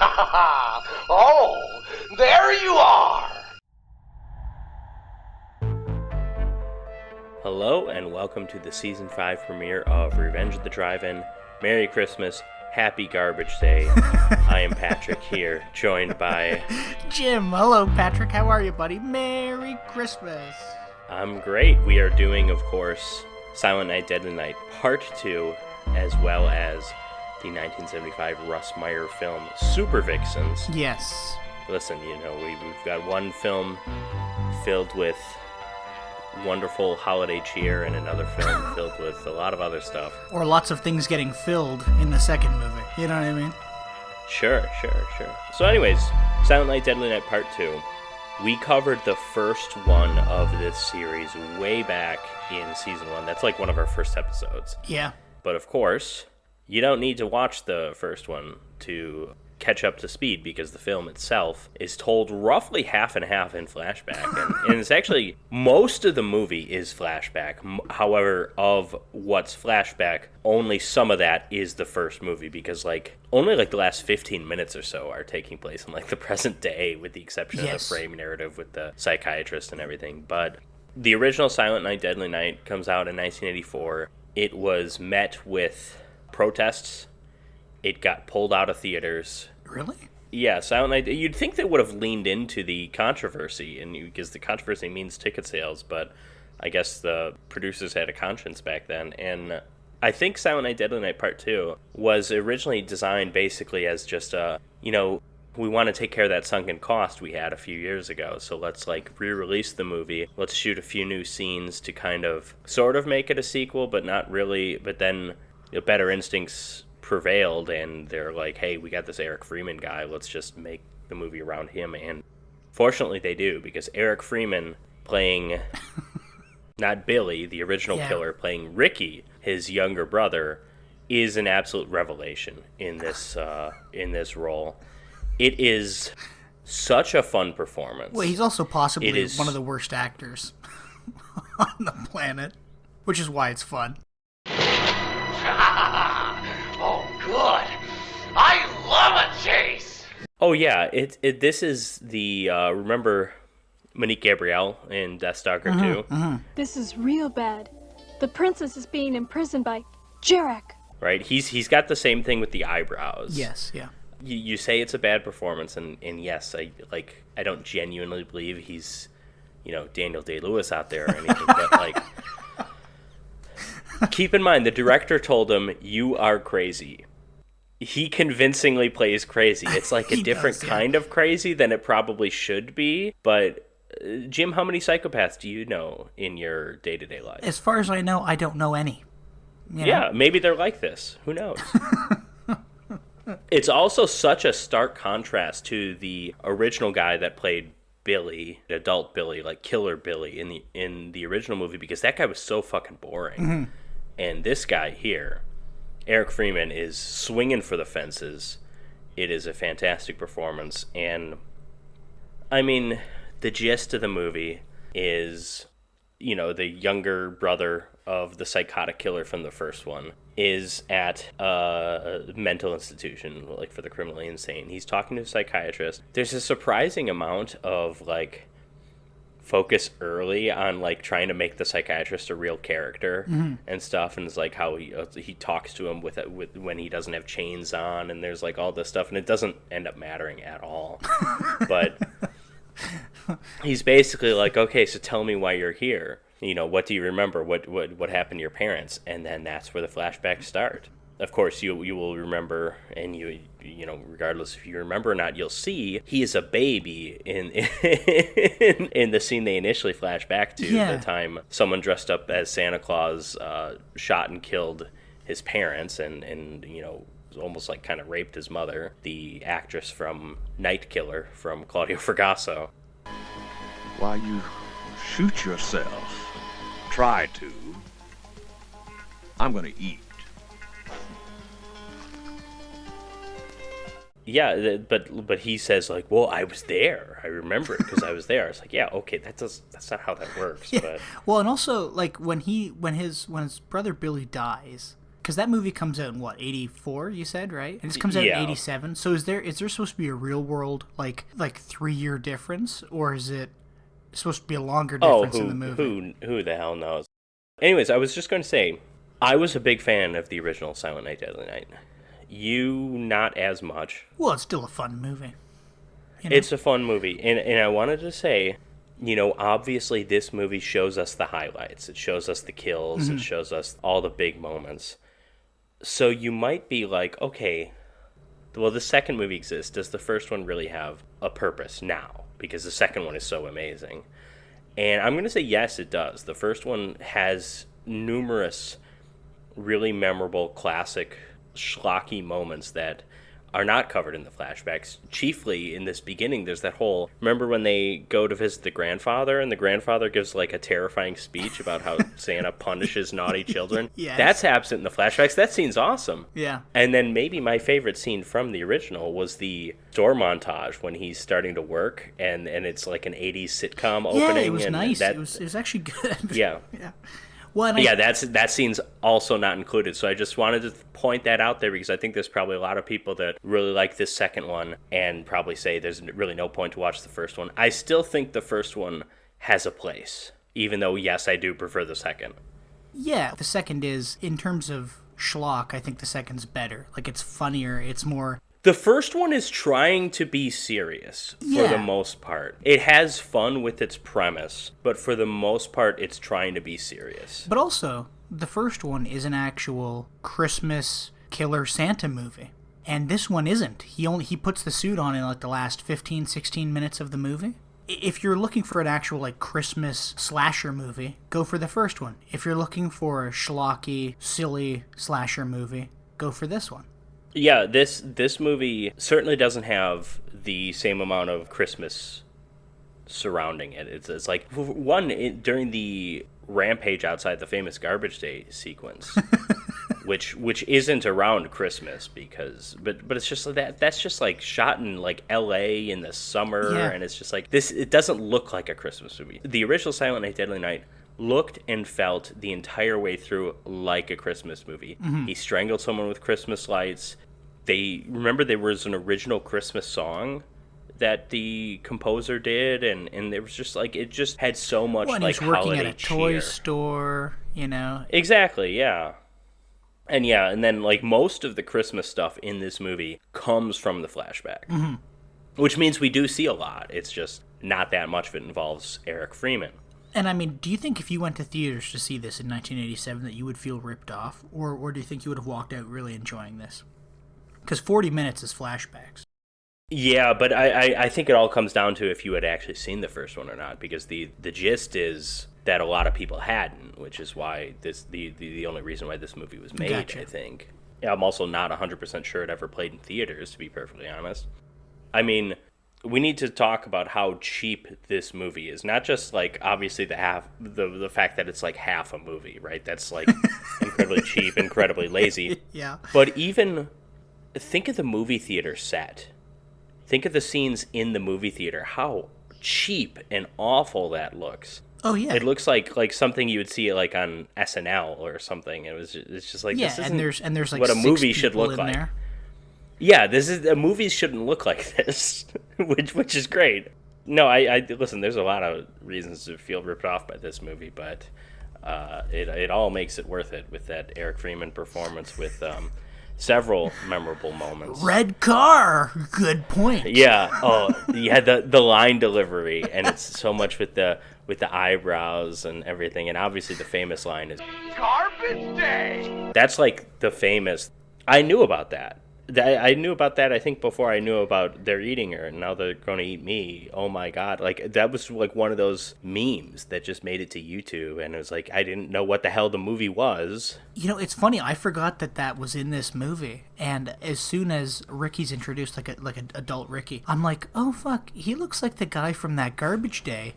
Oh, there you are! Hello, and welcome to the Season 5 premiere of Revenge of the Drive-In. Merry Christmas, Happy Garbage Day. I am Patrick here, joined by... Jim. Hello, Patrick. How are you, buddy? Merry Christmas. I'm great. We are doing, of course, Silent Night, Deadly Night Part 2, as well as the 1975 Russ Meyer film, Supervixens. Yes. Listen, we've got one film filled with wonderful holiday cheer and another film filled with a lot of other stuff. Or lots of things getting filled in the second movie. You know what I mean? Sure. So anyways, Silent Night, Deadly Night Part 2. We covered the first one of this series way back in Season 1. That's like one of our first episodes. Yeah. But of course, you don't need to watch the first one to catch up to speed because the film itself is told roughly half and half in flashback. And it's actually, most of the movie is flashback. However, of what's flashback, only some of that is the first movie because only the last 15 minutes or so are taking place in the present day, with the exception of the frame narrative with the psychiatrist and everything. But the original Silent Night, Deadly Night comes out in 1984. It was met with protests. It got pulled out of theaters. Really? Yeah, Silent Night. You'd think they would have leaned into the controversy, because the controversy means ticket sales, but I guess the producers had a conscience back then. And I think Silent Night, Deadly Night Part 2 was originally designed basically as just we want to take care of that sunken cost we had a few years ago, so let's re-release the movie. Let's shoot a few new scenes to kind of sort of make it a sequel, but not really. But then Better Instincts prevailed, and they're like, hey, we got this Eric Freeman guy, let's just make the movie around him. And fortunately they do, because Eric Freeman playing not Billy, the original killer, playing Ricky, his younger brother, is an absolute revelation in this role. It is such a fun performance. Well, he's also possibly one of the worst actors on the planet, which is why it's fun. Oh, good. I love a chase. Oh yeah, this is the remember Monique Gabrielle in Death Stalker 2? Mm-hmm. This is real bad. The princess is being imprisoned by Jarek. Right, he's got the same thing with the eyebrows. Yes, yeah. You say it's a bad performance, and yes, I don't genuinely believe he's Daniel Day-Lewis out there or anything, but keep in mind, the director told him, you are crazy. He convincingly plays crazy. It's a different kind of crazy than it probably should be. But, Jim, how many psychopaths do you know in your day-to-day life? As far as I know, I don't know any. Yeah, maybe they're like this. Who knows? It's also such a stark contrast to the original guy that played Billy, adult Billy, Killer Billy in the original movie, because that guy was so fucking boring. Mm-hmm. And this guy here, Eric Freeman, is swinging for the fences. It is a fantastic performance. And, I mean, the gist of the movie is, the younger brother of the psychotic killer from the first one is at a mental institution, for the criminally insane. He's talking to a psychiatrist. There's a surprising amount of, focus early on trying to make the psychiatrist a real character and stuff, and it's how he talks to him with when he doesn't have chains on, and there's all this stuff, and it doesn't end up mattering at all. But he's basically okay, so tell me why you're here. What do you remember? What happened to your parents? And then that's where the flashbacks start. Of course, you will remember, and regardless if you remember or not, you'll see he is a baby in in the scene they initially flash back to, the time someone dressed up as Santa Claus shot and killed his parents, and almost kind of raped his mother, the actress from Night Killer from Claudio Fragasso. Why you shoot yourself? Try to. I'm gonna eat. Yeah, but he says well, I was there. I remember it because I was there. It's yeah, okay, that's not how that works. Yeah. But well, and also when his brother Billy dies, Because that movie comes out in, what, 84, you said, right? And this comes out in 87. So is there supposed to be a real world, like 3-year difference? Or is it supposed to be a longer difference in the movie? Who the hell knows? Anyways, I was just going to say, I was a big fan of the original Silent Night, Deadly Night. You, not as much. Well, it's still a fun movie. You know? It's a fun movie. And I wanted to say, obviously this movie shows us the highlights. It shows us the kills. It shows us all the big moments. So you might be like, okay, well, the second movie exists. Does the first one really have a purpose now? Because the second one is so amazing. And I'm going to say yes, it does. The first one has numerous really memorable, classic, schlocky moments that are not covered in the flashbacks. Chiefly in this beginning, there's that whole, remember when they go to visit the grandfather and the grandfather gives like a terrifying speech about how Santa punishes naughty children? Yes. That's absent in the flashbacks. That scene's awesome. Yeah. And then maybe my favorite scene from the original was the store montage when he's starting to work and it's like an 80s sitcom opening. Yeah, it was and nice. It was actually good. Yeah. Yeah. Well, that scene's also not included, so I just wanted to point that out there because I think there's probably a lot of people that really like this second one and probably say there's really no point to watch the first one. I still think the first one has a place, even though, yes, I do prefer the second. Yeah, the second is, in terms of schlock, I think the second's better. Like, it's funnier, it's more... The first one is trying to be serious for the most part. It has fun with its premise, but for the most part, it's trying to be serious. But also, the first one is an actual Christmas killer Santa movie. And this one isn't. He puts the suit on in like the last 15, 16 minutes of the movie. If you're looking for an actual like Christmas slasher movie, go for the first one. If you're looking for a schlocky, silly slasher movie, go for this one. Yeah, this movie certainly doesn't have the same amount of Christmas surrounding it. It's like, during the rampage outside the famous Garbage Day sequence, which isn't around Christmas because, but it's just that's just like shot in like L.A. in the summer, and it's just like this. It doesn't look like a Christmas movie. The original Silent Night, Deadly Night looked and felt the entire way through like a Christmas movie. He strangled someone with Christmas lights. Remember there was an original Christmas song that the composer did, and it was just like, it just had so much like he's working holiday at a toy cheer. store, Exactly, yeah. And then like most of the Christmas stuff in this movie comes from the flashback. Which means we do see a lot. It's just not that much of it involves Eric Freeman. And I mean, do you think if you went to theaters to see this in 1987 that you would feel ripped off? Or do you think you would have walked out really enjoying this? Because 40 minutes is flashbacks. Yeah, but I think it all comes down to if you had actually seen the first one or not, because the gist is that a lot of people hadn't, which is why the only reason why this movie was made, Gotcha. I think. Yeah, I'm also not 100% sure it ever played in theaters, to be perfectly honest. I mean, we need to talk about how cheap this movie is. Not just like obviously the fact that it's like half a movie, right? That's like incredibly cheap, incredibly lazy. Yeah. But even think of the movie theater set. Think of the scenes in the movie theater. How cheap and awful that looks. Oh yeah. It looks like something you would see like on SNL or something. It's just like, this isn't and there's like what a six movie should people look in like. there. Yeah, movies shouldn't look like this, which is great. No, I listen. There's a lot of reasons to feel ripped off by this movie, but it all makes it worth it with that Eric Freeman performance with several memorable moments. Red car. Good point. Yeah. Oh, yeah. The line delivery, and it's so much with the eyebrows and everything, and obviously the famous line is Garbage Day! That's like the famous. I knew about that. I knew about that, I think, before I knew about they're eating her, and now they're going to eat me. Oh, my God. Like, that was, like, one of those memes that just made it to YouTube, and it was like, I didn't know what the hell the movie was. You know, it's funny. I forgot that was in this movie, and as soon as Ricky's introduced, like an adult Ricky, I'm like, oh, fuck, he looks like the guy from that Garbage Day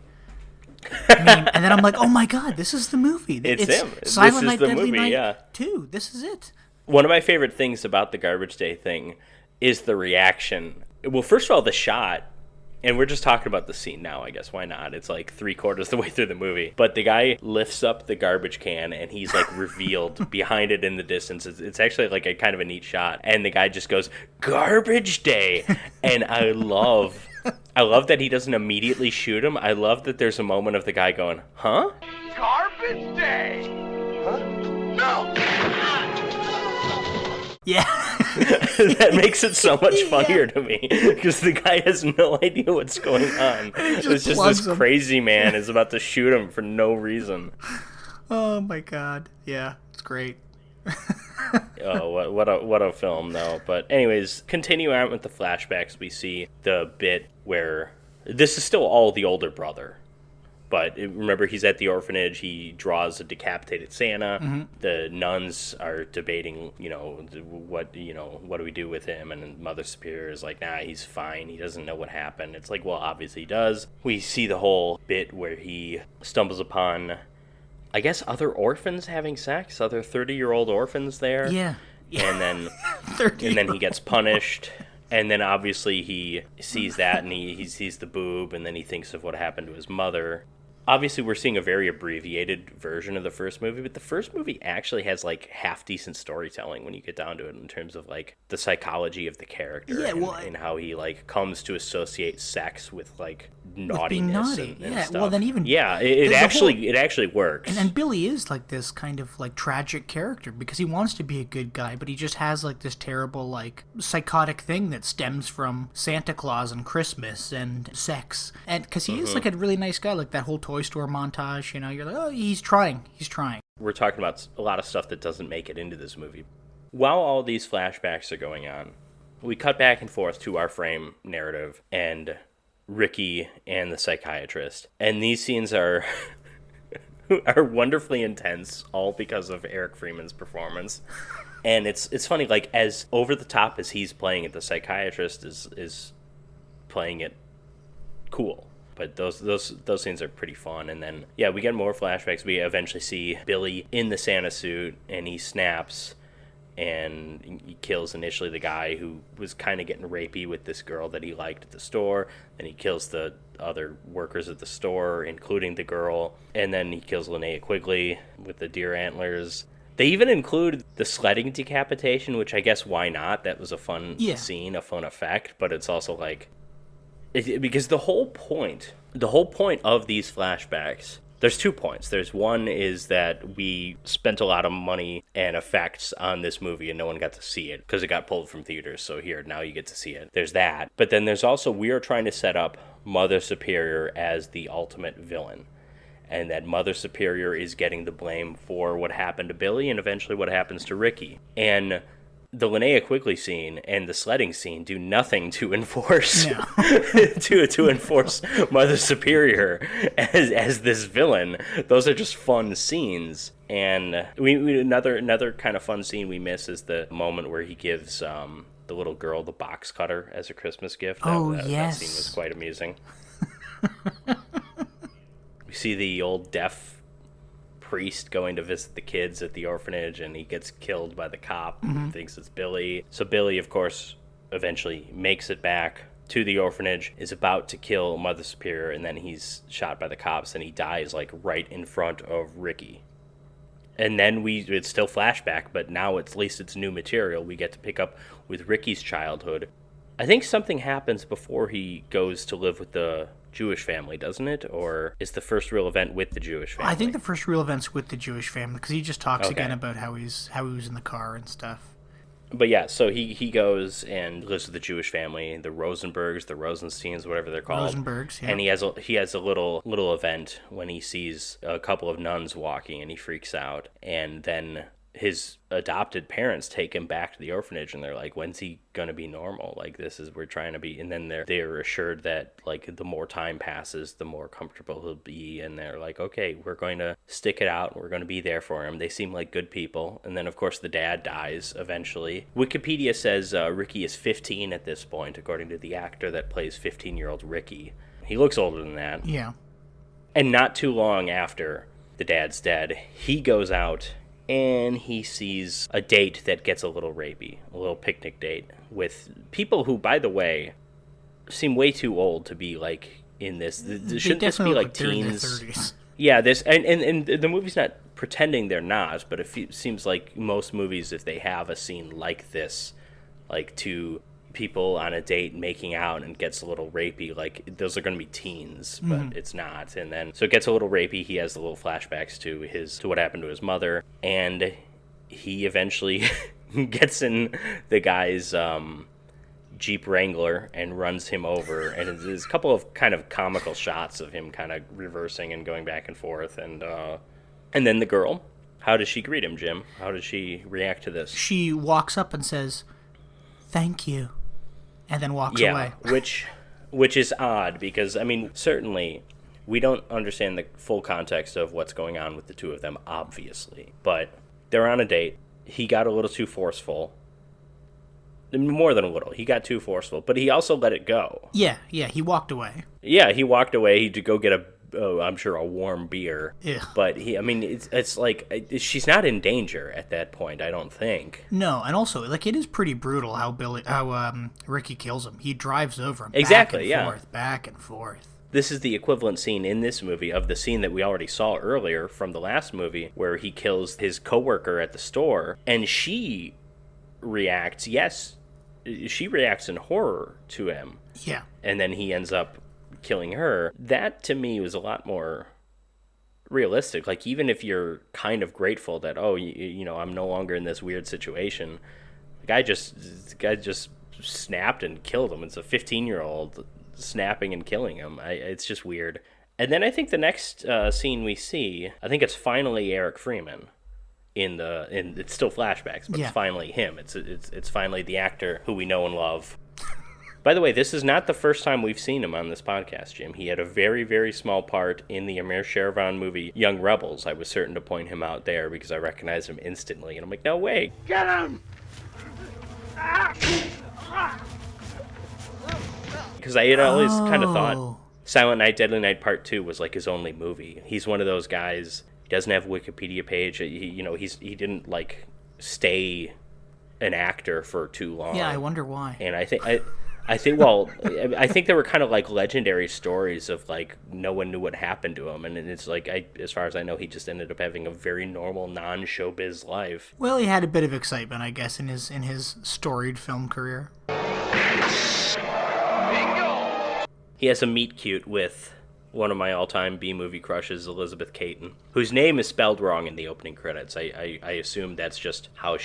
meme. And then I'm like, oh, my God, this is the movie. It's him. Silent This is Night, the Deadly movie, Night yeah. 2. This is it. One of my favorite things about the Garbage Day thing is the reaction. Well, first of all, the shot And we're just talking about the scene now, I guess. Why not? It's like 3/4 the way through the movie. But the guy lifts up the garbage can, and he's like revealed behind it in the distance. It's actually like a kind of a neat shot. And the guy just goes, "Garbage day!" And I love that he doesn't immediately shoot him. I love that there's a moment of the guy going, "Huh? Garbage day! Huh? No! Yeah. That makes it so much funnier to me, because the guy has no idea what's going on. It's just this crazy man is about to shoot him for no reason. Oh my god. Yeah, it's great. Oh, what a film, though. But anyways, continue on with the flashbacks. We see the bit where this is still all the older brother. But remember, he's at the orphanage. He draws a decapitated Santa. Mm-hmm. The nuns are debating, what do we do with him? And Mother Superior is like, nah, he's fine. He doesn't know what happened. It's like, well, obviously he does. We see the whole bit where he stumbles upon, I guess, other orphans having sex, other 30-year-old orphans there. Yeah. And then he gets punished. And then obviously he sees that, and he sees the boob, and then he thinks of what happened to his mother. Obviously, we're seeing a very abbreviated version of the first movie, but the first movie actually has, like, half-decent storytelling when you get down to it in terms of, like, the psychology of the character and how he, like, comes to associate sex with, like, naughtiness and stuff. Well, then even... Yeah, it actually works. And Billy is, like, this kind of, like, tragic character because he wants to be a good guy, but he just has, like, this terrible, like, psychotic thing that stems from Santa Claus and Christmas and sex. And because he is, like, a really nice guy, like, that whole Toy Store montage, you're like, oh, he's trying. We're talking about a lot of stuff that doesn't make it into this movie. While all these flashbacks are going on, we cut back and forth to our frame narrative and Ricky and the psychiatrist. And these scenes are wonderfully intense, all because of Eric Freeman's performance. And it's funny, like, as over the top as he's playing it, the psychiatrist is playing it cool. But those scenes are pretty fun. And then, yeah, we get more flashbacks. We eventually see Billy in the Santa suit, and he snaps, and he kills initially the guy who was kind of getting rapey with this girl that he liked at the store. And he kills the other workers at the store, including the girl. And then he kills Linnea Quigley with the deer antlers. They even include the sledding decapitation, which I guess why not? That was a fun scene, a fun effect. But it's also like... because the whole point of these flashbacks, there's 2 points. There's one is that we spent a lot of money and effects on this movie and no one got to see it because it got pulled from theaters. So here, now you get to see it. There's that. But then there's also, we are trying to set up Mother Superior as the ultimate villain. And that Mother Superior is getting the blame for what happened to Billy and eventually what happens to Ricky. And the Linnea Quigley scene and the sledding scene do nothing to enforce to enforce Mother Superior as this villain. Those are just fun scenes. And we another kind of fun scene we miss is the moment where he gives the little girl the box cutter as a Christmas gift. That scene was quite amusing. We see the old deaf priest going to visit the kids at the orphanage, and he gets killed by the cop who thinks it's Billy. So Billy, of course, eventually makes it back to the orphanage, is about to kill Mother Superior, and then he's shot by the cops, and he dies, like, right in front of Ricky. And then it's still flashback, but now at least it's new material. We get to pick up with Ricky's childhood. I think something happens before he goes to live with the Jewish family, doesn't it? Or is the first real event with the Jewish family? I think the first real event's with the Jewish family, because he just talks again about how he was in the car and stuff. But yeah, so he goes and lives with the Jewish family, the Rosenbergs, the Rosensteins, whatever they're called. Rosenbergs, yeah. And he has a little event when he sees a couple of nuns walking, and he freaks out. And then his adopted parents take him back to the orphanage, and they're like, when's he gonna be normal? Like, we're trying to be. And then they're assured that, like, the more time passes, the more comfortable he'll be. And they're like, okay, we're going to stick it out, and we're going to be there for him. They seem like good people. And then, of course, the dad dies eventually. Wikipedia says Ricky is 15 at this point, according to the actor that plays 15-year-old Ricky. He looks older than that. Yeah. And not too long after the dad's dead, he goes out and he sees a date that gets a little rapey, a little picnic date with people who, by the way, seem way too old to be like in this. Shouldn't this be like teens? Yeah, this and the movie's not pretending they're not, but it seems like most movies, if they have a scene like this, like two people on a date making out and gets a little rapey, like those are going to be teens, but it's not. And then so it gets a little rapey. He has the little flashbacks to what happened to his mother, and he eventually gets in the guy's Jeep Wrangler and runs him over, and there's a couple of kind of comical shots of him kind of reversing and going back and forth, and then the girl, how does she greet him, Jim? How does she react to this? She walks up and says, "Thank you," and then walks away. which is odd, because I mean, certainly we don't understand the full context of what's going on with the two of them, obviously, but they're on a date. He got a little too forceful. More than a little. He got too forceful, but he also let it go. Yeah, he walked away. Yeah, he walked away to go get I'm sure a warm beer. Yeah. But it's like she's not in danger at that point, I don't think. No, and also like it is pretty brutal how Ricky kills him. He drives over him back and forth. This is the equivalent scene in this movie of the scene that we already saw earlier from the last movie, where he kills his coworker at the store, and she reacts. Yes, she reacts in horror to him. Yeah. And then he ends up killing her. That, to me, was a lot more realistic. Like, even if you're kind of grateful that, I'm no longer in this weird situation, the guy just snapped and killed him. It's a 15-year-old snapping and killing him. It's just weird. And then I think the next scene we see, I think it's finally Eric Freeman. It's still flashbacks, but It's finally him. It's finally the actor who we know and love. By the way, this is not the first time we've seen him on this podcast, Jim. He had a very, very small part in the Amir Shervan movie Young Rebels. I was certain to point him out there because I recognized him instantly, and I'm like, no way. Get him! Because I had always kind of thought Silent Night, Deadly Night Part 2 was like his only movie. He's one of those guys. Doesn't have a Wikipedia page. He didn't like stay an actor for too long. Yeah, I wonder why. And I think there were kind of like legendary stories of like no one knew what happened to him, and it's like as far as I know, he just ended up having a very normal non-showbiz life. Well, he had a bit of excitement, I guess, in his storied film career. Bingo! He has a meet cute with one of my all-time B-movie crushes, Elizabeth Caton, whose name is spelled wrong in the opening credits. I assume that's just how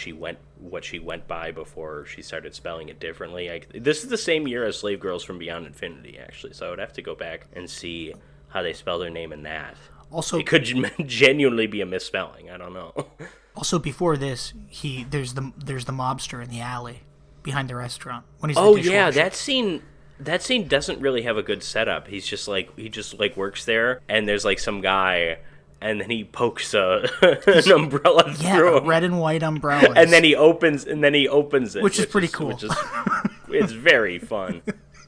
what she went by before she started spelling it differently. This is the same year as Slave Girls from Beyond Infinity, actually, so I would have to go back and see how they spell their name in that. Also, it could genuinely be a misspelling. I don't know. Also, before this, there's the mobster in the alley behind the restaurant when he's the dishwasher. Yeah, that scene doesn't really have a good setup. He just works there, and there's like some guy, and then he pokes an umbrella through him. Red and white umbrellas. And then he opens it, which is pretty cool. It's very fun.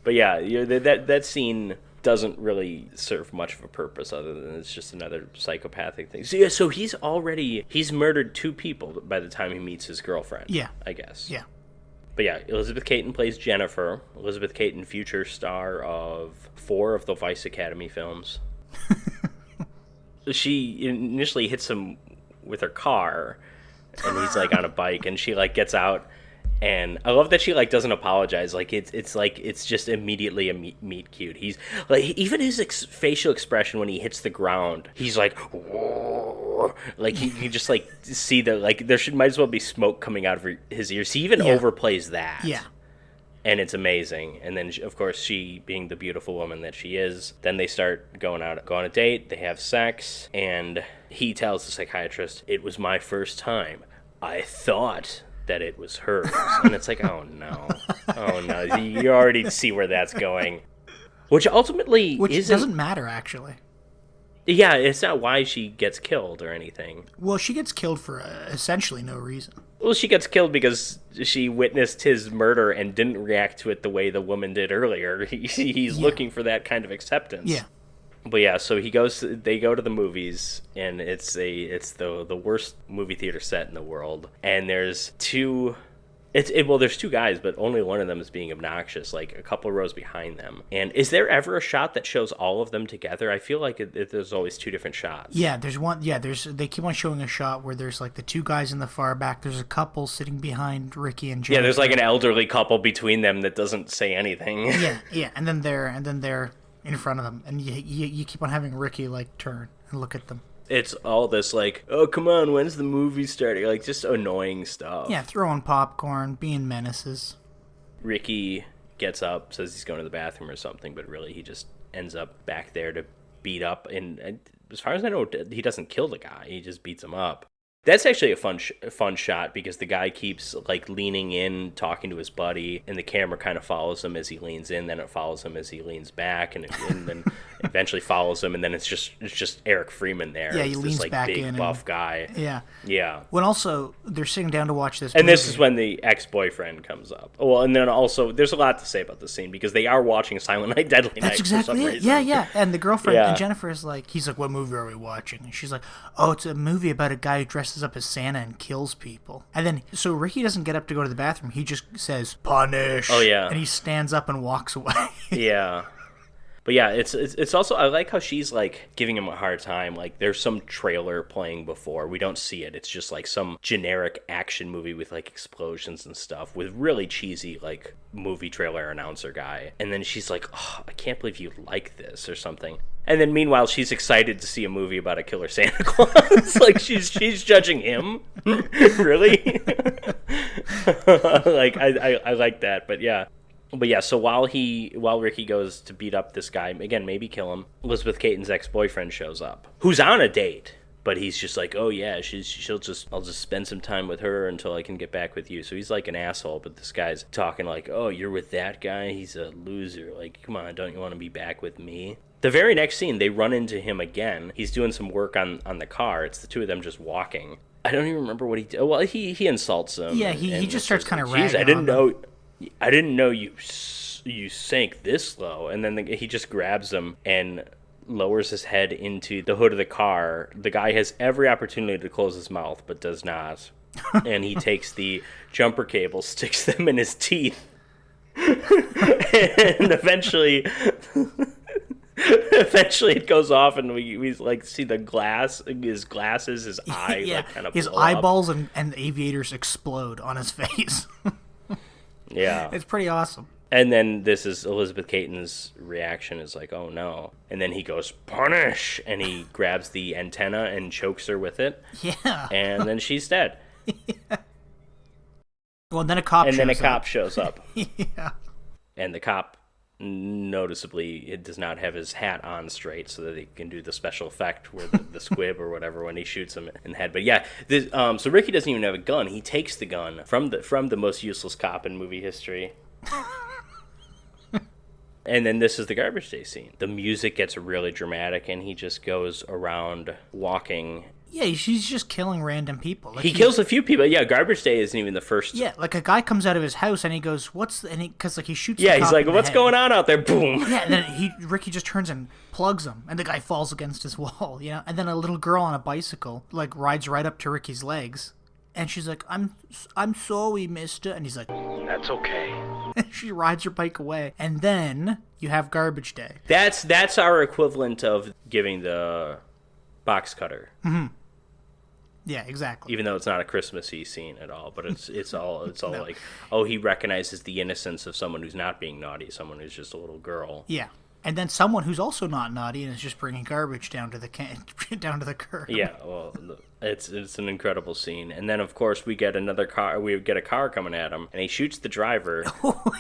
But yeah, that scene doesn't really serve much of a purpose other than it's just another psychopathic thing. So he's murdered 2 people by the time he meets his girlfriend. Yeah, I guess. Yeah. But yeah, Elizabeth Caton plays Jennifer. Elizabeth Caton, future star of 4 of the Vice Academy films. She initially hits him with her car, and he's like on a bike, and she like gets out, and I love that she like doesn't apologize. Like it's just immediately a meet cute. He's like, even his facial expression when he hits the ground, he's like, whoa. Like you just like see that like might as well be smoke coming out of his ears. He even overplays that. Yeah. And it's amazing. And then, of course, she, being the beautiful woman that she is, then they start go on a date, they have sex, and he tells the psychiatrist, "It was my first time. I thought that it was hers." And it's like, oh no. You already see where that's going. Which ultimately doesn't matter, actually. Yeah, it's not why she gets killed or anything. Well, she gets killed for essentially no reason. Well, she gets killed because she witnessed his murder and didn't react to it the way the woman did earlier. He's looking for that kind of acceptance. Yeah. But yeah, so they go to the movies, and it's the worst movie theater set in the world. And there's 2 Well, there's two guys, but only one of them is being obnoxious, like a couple rows behind them. And is there ever a shot that shows all of them together? I feel like there's always two different shots. Yeah, there's one. Yeah, they keep on showing a shot where there's like the two guys in the far back. There's a couple sitting behind Ricky and Jennifer. Yeah, there's like an elderly couple between them that doesn't say anything. Yeah, and then they're in front of them, and you keep on having Ricky like turn and look at them. It's all this like, oh, come on, when's the movie starting? Like, just annoying stuff. Yeah, throwing popcorn, being menaces. Ricky gets up, says he's going to the bathroom or something, but really he just ends up back there to beat up. And as far as I know, he doesn't kill the guy. He just beats him up. That's actually a fun shot because the guy keeps like leaning in, talking to his buddy, and the camera kind of follows him as he leans in. Then it follows him as he leans back, and then eventually follows him. And then it's just Eric Freeman there. Yeah, he it's leans this, like, back big, in. buff guy. Yeah. When also they're sitting down to watch this. And movie. this is when the ex-boyfriend comes up. Well, and then also there's a lot to say about this scene because they are watching Silent Night, Deadly Night. That's exactly for some it. reason. Yeah. And the girlfriend and Jennifer is like, he's like, what movie are we watching? And she's like, oh, it's a movie about a guy who dresses up as Santa and kills people. And then, so Ricky doesn't get up to go to the bathroom. He just says, punish. Oh, yeah. And he stands up and walks away. Yeah. But yeah, it's also, I like how she's like giving him a hard time. Like there's some trailer playing before. We don't see it. It's just like some generic action movie with like explosions and stuff with really cheesy like movie trailer announcer guy. And then she's like, oh, I can't believe you like this or something. And then meanwhile, she's excited to see a movie about a killer Santa Claus. Like she's judging him. Really? Like I like that, but yeah. But yeah, so while Ricky goes to beat up this guy, again, maybe kill him, Elizabeth Caton's ex-boyfriend shows up, who's on a date, but he's just like, oh yeah, I'll just spend some time with her until I can get back with you. So he's like an asshole, but this guy's talking like, oh, you're with that guy? He's a loser. Like, come on, don't you want to be back with me? The very next scene, they run into him again. He's doing some work on the car. It's the two of them just walking. I don't even remember what he did. Well, he insults him. Yeah, he just starts kind of ragging I didn't know you sank this low. And then he just grabs him and lowers his head into the hood of the car. The guy has every opportunity to close his mouth, but does not. And he takes the jumper cable, sticks them in his teeth, and eventually it goes off, and we like see the glass, his glasses, his eye, like kind of his blow eyeballs up. and the aviators explode on his face. Yeah. It's pretty awesome. And then this is Elizabeth Caton's reaction is like, oh no. And then he goes, punish! And he grabs the antenna and chokes her with it. Yeah. And then she's dead. Yeah. Well, then a cop shows up. Yeah. And the cop, noticeably, it does not have his hat on straight so that he can do the special effect where the squib or whatever when he shoots him in the head. But yeah, so Ricky doesn't even have a gun. He takes the gun from the most useless cop in movie history. And then this is the garbage day scene. The music gets really dramatic, and he just goes around walking. Yeah, he's just killing random people. Like he kills a few people. Yeah, garbage day isn't even the first. Yeah, like a guy comes out of his house and he goes, because like he shoots. Yeah, the cop he's like, in the what's head. going on out there? Boom. Yeah, and then Ricky just turns and plugs him, and the guy falls against his wall. You know, and then a little girl on a bicycle like rides right up to Ricky's legs, and she's like, I'm sorry, mister, and he's like, That's okay. and she rides her bike away, and then you have garbage day. That's our equivalent of giving the box cutter. Mm-hmm. Yeah, exactly. Even though it's not a Christmassy scene at all, but it's all No. like, oh, he recognizes the innocence of someone who's not being naughty, someone who's just a little girl. Yeah, and then someone who's also not naughty and is just bringing garbage down to the down to the curb. Yeah, well, it's an incredible scene, and then of course we get another car. We get a car coming at him, and he shoots the driver.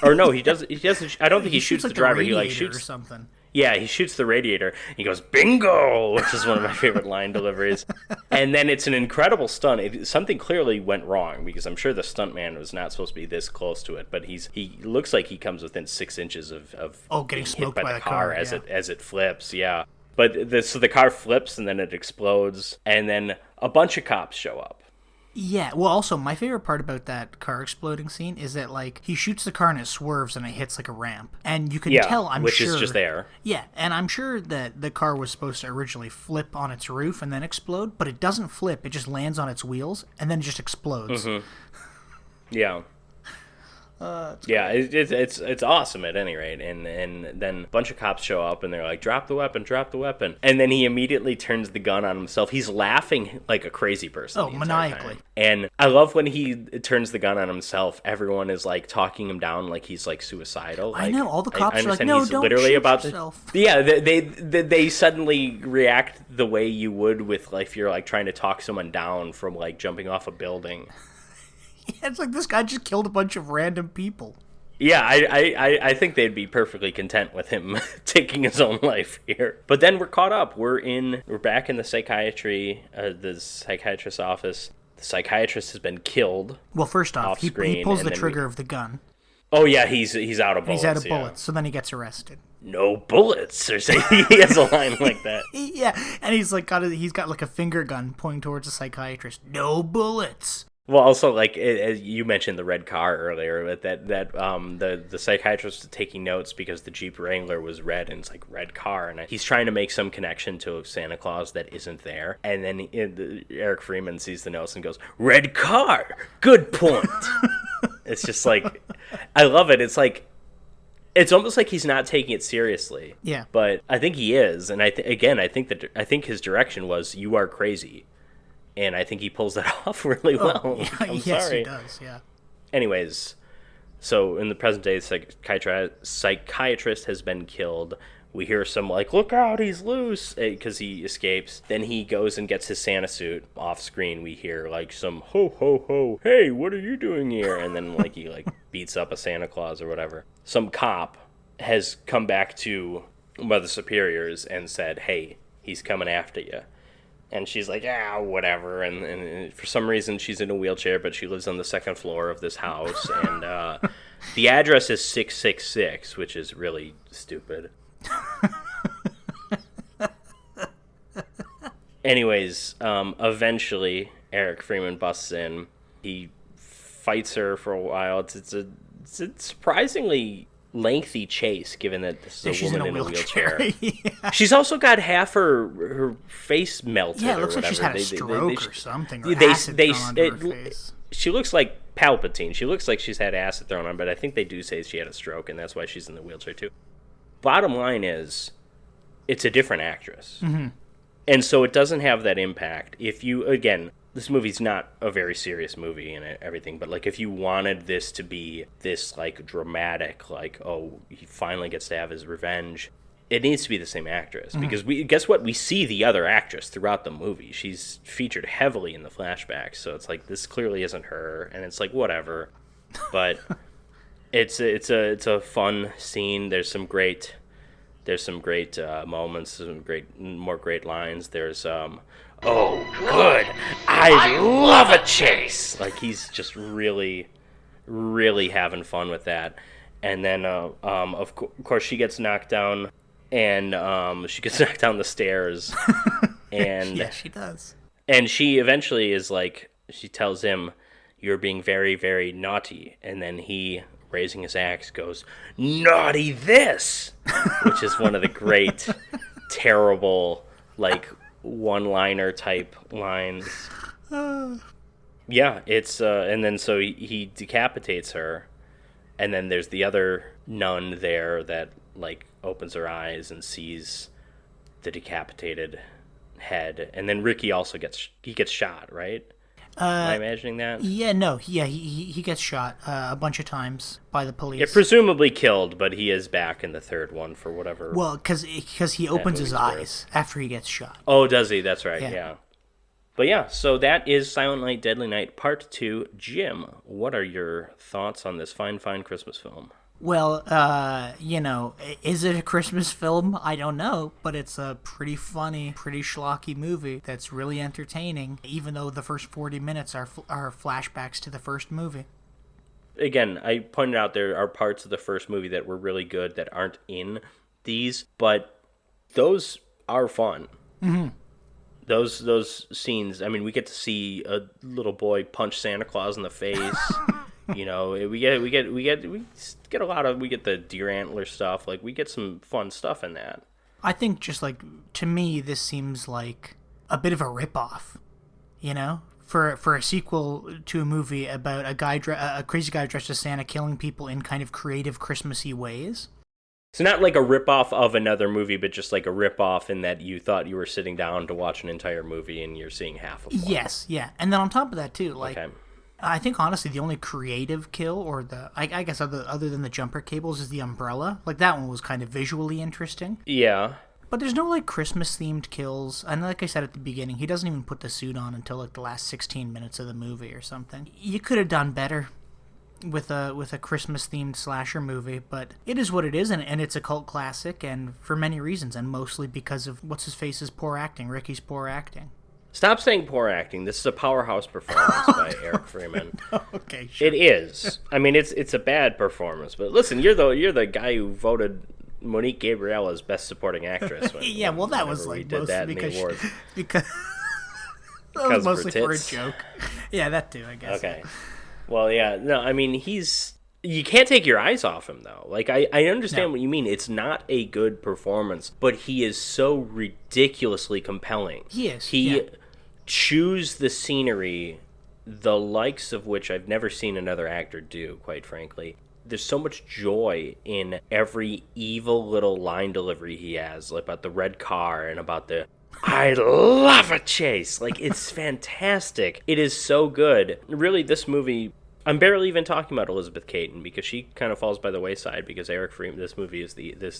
Or no, he doesn't. I don't think he shoots like the driver. He like radiator shoots or something. Yeah, he shoots the radiator. He goes, bingo, which is one of my favorite line deliveries. And then it's an incredible stunt. Something clearly went wrong because I'm sure the stuntman was not supposed to be this close to it. But he looks like he comes within 6 inches of getting being smoked hit by the the car car, as yeah. it flips. Yeah, but so the car flips and then it explodes, and then a bunch of cops show up. Yeah, well, also, my favorite part about that car exploding scene is that, like, he shoots the car and it swerves and it hits, like, a ramp. And you can tell, which is just there. Yeah, and I'm sure that the car was supposed to originally flip on its roof and then explode, but it doesn't flip. It just lands on its wheels and then just explodes. Mm-hmm. Yeah. Yeah, it's awesome at any rate. And then a bunch of cops show up and they're like, drop the weapon. And then he immediately turns the gun on himself. He's laughing like a crazy person. Oh, maniacally. And I love when he turns the gun on himself, everyone is like talking him down like he's like suicidal. Like, I know, all the cops I are like, no, he's don't literally shoot about yourself. Yeah, they suddenly react the way you would with like if you're like trying to talk someone down from like jumping off a building. Yeah, it's like this guy just killed a bunch of random people. Yeah, I think they'd be perfectly content with him taking his own life here. But then we're caught up. We're back in the psychiatrist's office. The psychiatrist has been killed. Well, first off, he pulls the trigger of the gun. Oh yeah, he's out of bullets. He's out of bullets, so then he gets arrested. No bullets, or say he has a line like that. Yeah, and he's got like a finger gun pointing towards the psychiatrist. No bullets. Well, also, like, as you mentioned the red car earlier, the psychiatrist was taking notes because the Jeep Wrangler was red, and it's like red car, and he's trying to make some connection to Santa Claus that isn't there, and then Eric Freeman sees the notes and goes, red car, good point. It's just like, I love it. It's like, it's almost like he's not taking it seriously. Yeah. But I think he is, and I think his direction was, you are crazy. And I think he pulls that off really well. Oh, yeah, I'm yes, sorry. He does, yeah. Anyways, so in the present day, the psychiatrist has been killed. We hear some, like, look out, he's loose, because he escapes. Then he goes and gets his Santa suit. Off screen, we hear, like, some, ho, ho, ho, hey, what are you doing here? And then, like, he, like, beats up a Santa Claus or whatever. Some cop has come back to Mother Superiors and said, hey, he's coming after you. And she's like, yeah, whatever. And for some reason, she's in a wheelchair, but she lives on the second floor of this house. And the address is 666, which is really stupid. Anyways, eventually, Eric Freeman busts in. He fights her for a while. It's a surprisingly lengthy chase, given that this is a woman in a wheelchair. Yeah. She's also got half her face melted. Yeah, it looks or like whatever. she's had a stroke or something. Or acid thrown onto her face. She looks like Palpatine. She looks like she's had acid thrown on, but I think they do say she had a stroke, and that's why she's in the wheelchair too. Bottom line is, it's a different actress. Mm-hmm. And so it doesn't have that impact. If you, again, this movie's not a very serious movie and everything, but, like, if you wanted this to be this, like, dramatic, like, oh, he finally gets to have his revenge, it needs to be the same actress. Mm-hmm. Because guess what? We see the other actress throughout the movie. She's featured heavily in the flashbacks, so it's like, this clearly isn't her, and it's like, whatever. But it's a fun scene. There's some great moments, some more great lines. There's oh, good, I love a chase. Like, he's just really, really having fun with that. And then of course she gets knocked down, and she gets knocked down the stairs. And yeah, she does. And she eventually is like, she tells him, "You're being very, very naughty," and then he, raising his axe, goes, "Naughty this," which is one of the great, terrible, like, one-liner type lines. Yeah, it's and then so he decapitates her, and then there's the other nun there that, like, opens her eyes and sees the decapitated head, and then Ricky also gets shot, right? Am I imagining that? Yeah, no, yeah, he gets shot a bunch of times by the police. Yeah, presumably killed, but he is back in the third one for whatever. Well, because he opens his eyes after he gets shot. Oh, does he? That's right, yeah. But yeah, so that is Silent Night, Deadly Night, Part 2. Jim, what are your thoughts on this fine, fine Christmas film? Well, is it a Christmas film? I don't know, but it's a pretty funny, pretty schlocky movie that's really entertaining, even though the first 40 minutes are flashbacks to the first movie. Again, I pointed out there are parts of the first movie that were really good that aren't in these, but those are fun. Mm-hmm. Those scenes, I mean, we get to see a little boy punch Santa Claus in the face. You know, we get a lot of, we get the deer antler stuff. Like, we get some fun stuff in that. I think just, like, to me, this seems like a bit of a ripoff, for a sequel to a movie about a crazy guy dressed as Santa killing people in kind of creative Christmassy ways. So not like a ripoff of another movie, but just like a ripoff in that you thought you were sitting down to watch an entire movie and you're seeing half of one. Yes, yeah. And then on top of that, too, like, Okay. I think, honestly, the only creative kill, or I guess other than the jumper cables, is the umbrella. Like, that one was kind of visually interesting. Yeah. But there's no, like, Christmas-themed kills. And like I said at the beginning, he doesn't even put the suit on until, like, the last 16 minutes of the movie or something. You could have done better with a Christmas-themed slasher movie, but it is what it is, and it's a cult classic, and for many reasons, and mostly because of what's-his-face's poor acting, Ricky's poor acting. Stop saying poor acting. This is a powerhouse performance by Eric Freeman. Okay, sure. It is. I mean, it's a bad performance, but listen, you're the guy who voted Monique Gabriela's Best Supporting Actress. Yeah, well, that was like did that in because the awards. because that was mostly for a tits. joke. Yeah, that too, I guess. Okay. Well, yeah, no, I mean, you can't take your eyes off him, though. Like, I understand what you mean. It's not a good performance, but he is so ridiculously compelling. He is, He yeah. chews the scenery, the likes of which I've never seen another actor do, quite frankly. There's so much joy in every evil little line delivery he has, like about the red car and about the I love a chase. Like, it's fantastic. It is so good. Really, this movie, I'm barely even talking about Elizabeth Caton because she kind of falls by the wayside because Eric Freeman, this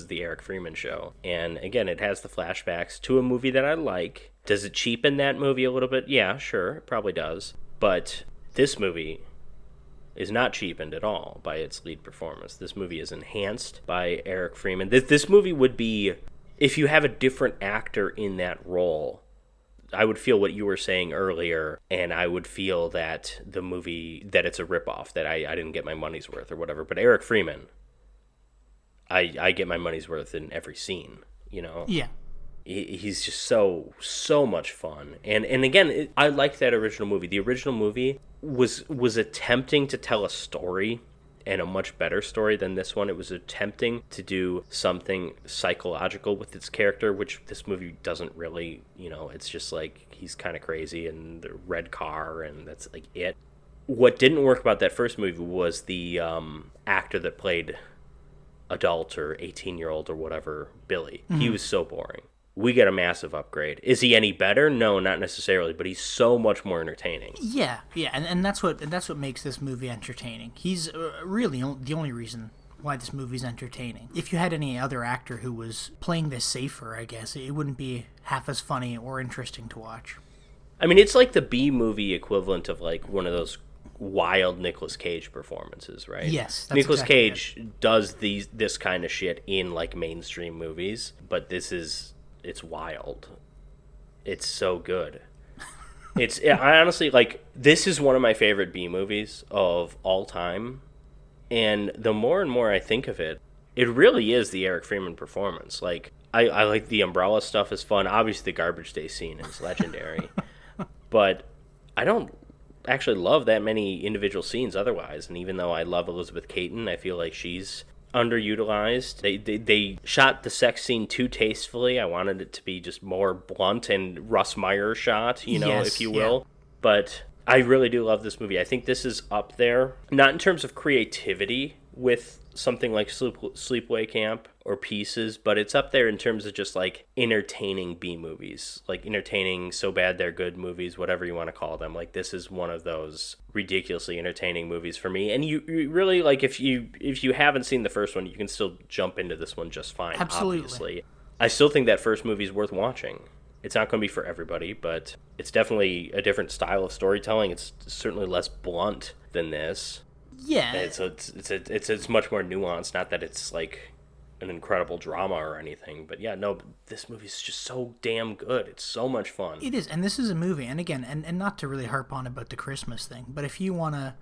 is the Eric Freeman show. And again, it has the flashbacks to a movie that I like. Does it cheapen that movie a little bit? Yeah, sure, it probably does. But this movie is not cheapened at all by its lead performance. This movie is enhanced by Eric Freeman. This movie would be, if you have a different actor in that role, I would feel what you were saying earlier, and I would feel that the movie, that it's a ripoff, that I didn't get my money's worth or whatever. But Eric Freeman, I get my money's worth in every scene, you know? Yeah. He's just so much fun. And again, I like that original movie. The original movie was attempting to tell a story, and a much better story than this one. It was attempting to do something psychological with its character, which this movie doesn't really, it's just like he's kind of crazy and the red car, and that's like it. What didn't work about that first movie was the actor that played adult or 18-year-old or whatever, Billy. Mm-hmm. He was so boring. We get a massive upgrade. Is he any better? No, not necessarily, but he's so much more entertaining. Yeah, and that's what makes this movie entertaining. He's really the only reason why this movie's entertaining. If you had any other actor who was playing this safer, I guess, it wouldn't be half as funny or interesting to watch. I mean, it's like the B-movie equivalent of like one of those wild Nicolas Cage performances, right? Yes, that's Nicolas exactly Cage does this kind of shit in like mainstream movies, but it's wild. It's so good. I honestly, like, this is one of my favorite B movies of all time. And the more and more I think of it, it really is the Eric Freeman performance. Like, I like the umbrella stuff is fun. Obviously, the garbage day scene is legendary. But I don't actually love that many individual scenes otherwise. And even though I love Elizabeth Caton, I feel like she's underutilized. They shot the sex scene too tastefully. I wanted it to be just more blunt and Russ Meyer shot, yes, if you will. Yeah. But I really do love this movie. I think this is up there, not in terms of creativity with something like Sleepaway Camp or Pieces, but it's up there in terms of just like entertaining B movies, like entertaining so bad they're good movies, whatever you want to call them. Like, this is one of those ridiculously entertaining movies for me. And you really, like, if you haven't seen the first one, you can still jump into this one just fine. Absolutely. Obviously, I still think that first movie is worth watching. It's not going to be for everybody, but it's definitely a different style of storytelling. It's certainly less blunt than this. Yeah. It's much more nuanced. Not that it's like an incredible drama or anything, but yeah, no, this movie's just so damn good. It's so much fun. It is, and this is a movie, and again, and not to really harp on about the Christmas thing, but if you want to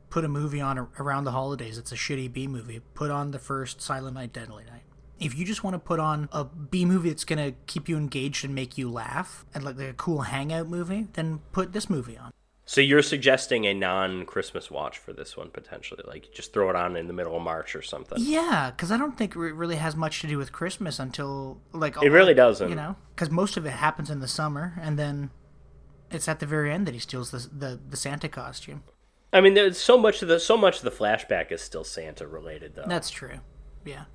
put a movie on around the holidays, it's a shitty B movie, put on the first Silent Night, Deadly Night. If you just want to put on a B movie that's going to keep you engaged and make you laugh, and like a cool hangout movie, then put this movie on. So you're suggesting a non-Christmas watch for this one, potentially? Like, just throw it on in the middle of March or something? Yeah, because I don't think it really has much to do with Christmas until, like... It really doesn't. Because most of it happens in the summer, and then It's at the very end that he steals the Santa costume. I mean, there's so much of the flashback is still Santa related, though. That's true. Yeah,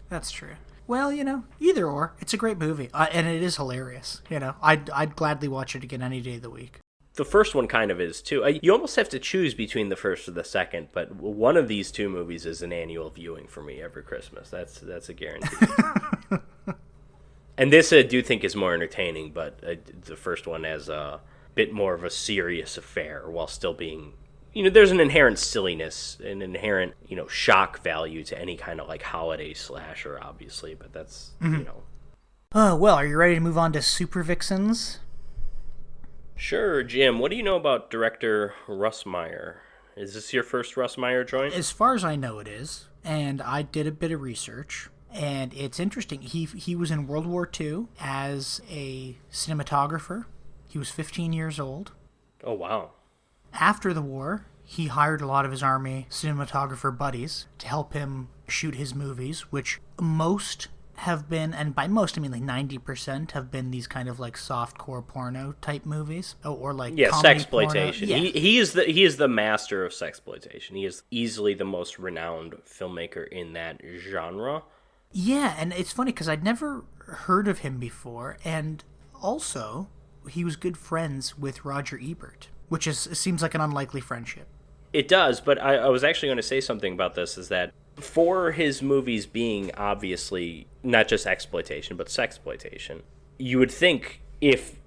that's true. Well, either or, it's a great movie, and it is hilarious. I'd gladly watch it again any day of the week. The first one kind of is too. You almost have to choose between the first or the second, but one of these two movies is an annual viewing for me every Christmas. That's a guarantee. And this I do think is more entertaining, but the first one has a bit more of a serious affair while still being, there's an inherent silliness, an inherent, shock value to any kind of like holiday slasher, obviously, but that's, Well, are you ready to move on to Supervixens? Sure, Jim. What do you know about director Russ Meyer? Is this your first Russ Meyer joint? As far as I know, it is, and I did a bit of research. And it's interesting. He was in World War II as a cinematographer. He was 15 years old. Oh, wow. After the war, he hired a lot of his Army cinematographer buddies to help him shoot his movies, which most have been, and by most I mean like 90%, have been these kind of like softcore porno type movies, or like sexploitation. Yeah. He is the master of sexploitation. He is easily the most renowned filmmaker in that genre. Yeah, and it's funny because I'd never heard of him before, and also he was good friends with Roger Ebert, which seems like an unlikely friendship. It does, but I was actually going to say something about this, is that for his movies being obviously not just exploitation, but sexploitation, you would think if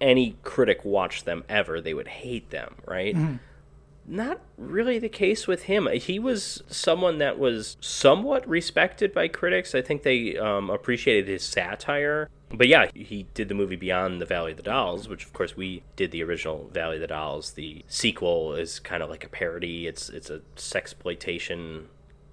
any critic watched them ever, they would hate them, right? Mm-hmm. Not really the case with him. He was someone that was somewhat respected by critics. I think they appreciated his satire. But yeah, he did the movie Beyond the Valley of the Dolls, which of course we did the original Valley of the Dolls. The sequel is kind of like a parody. It's a sexploitation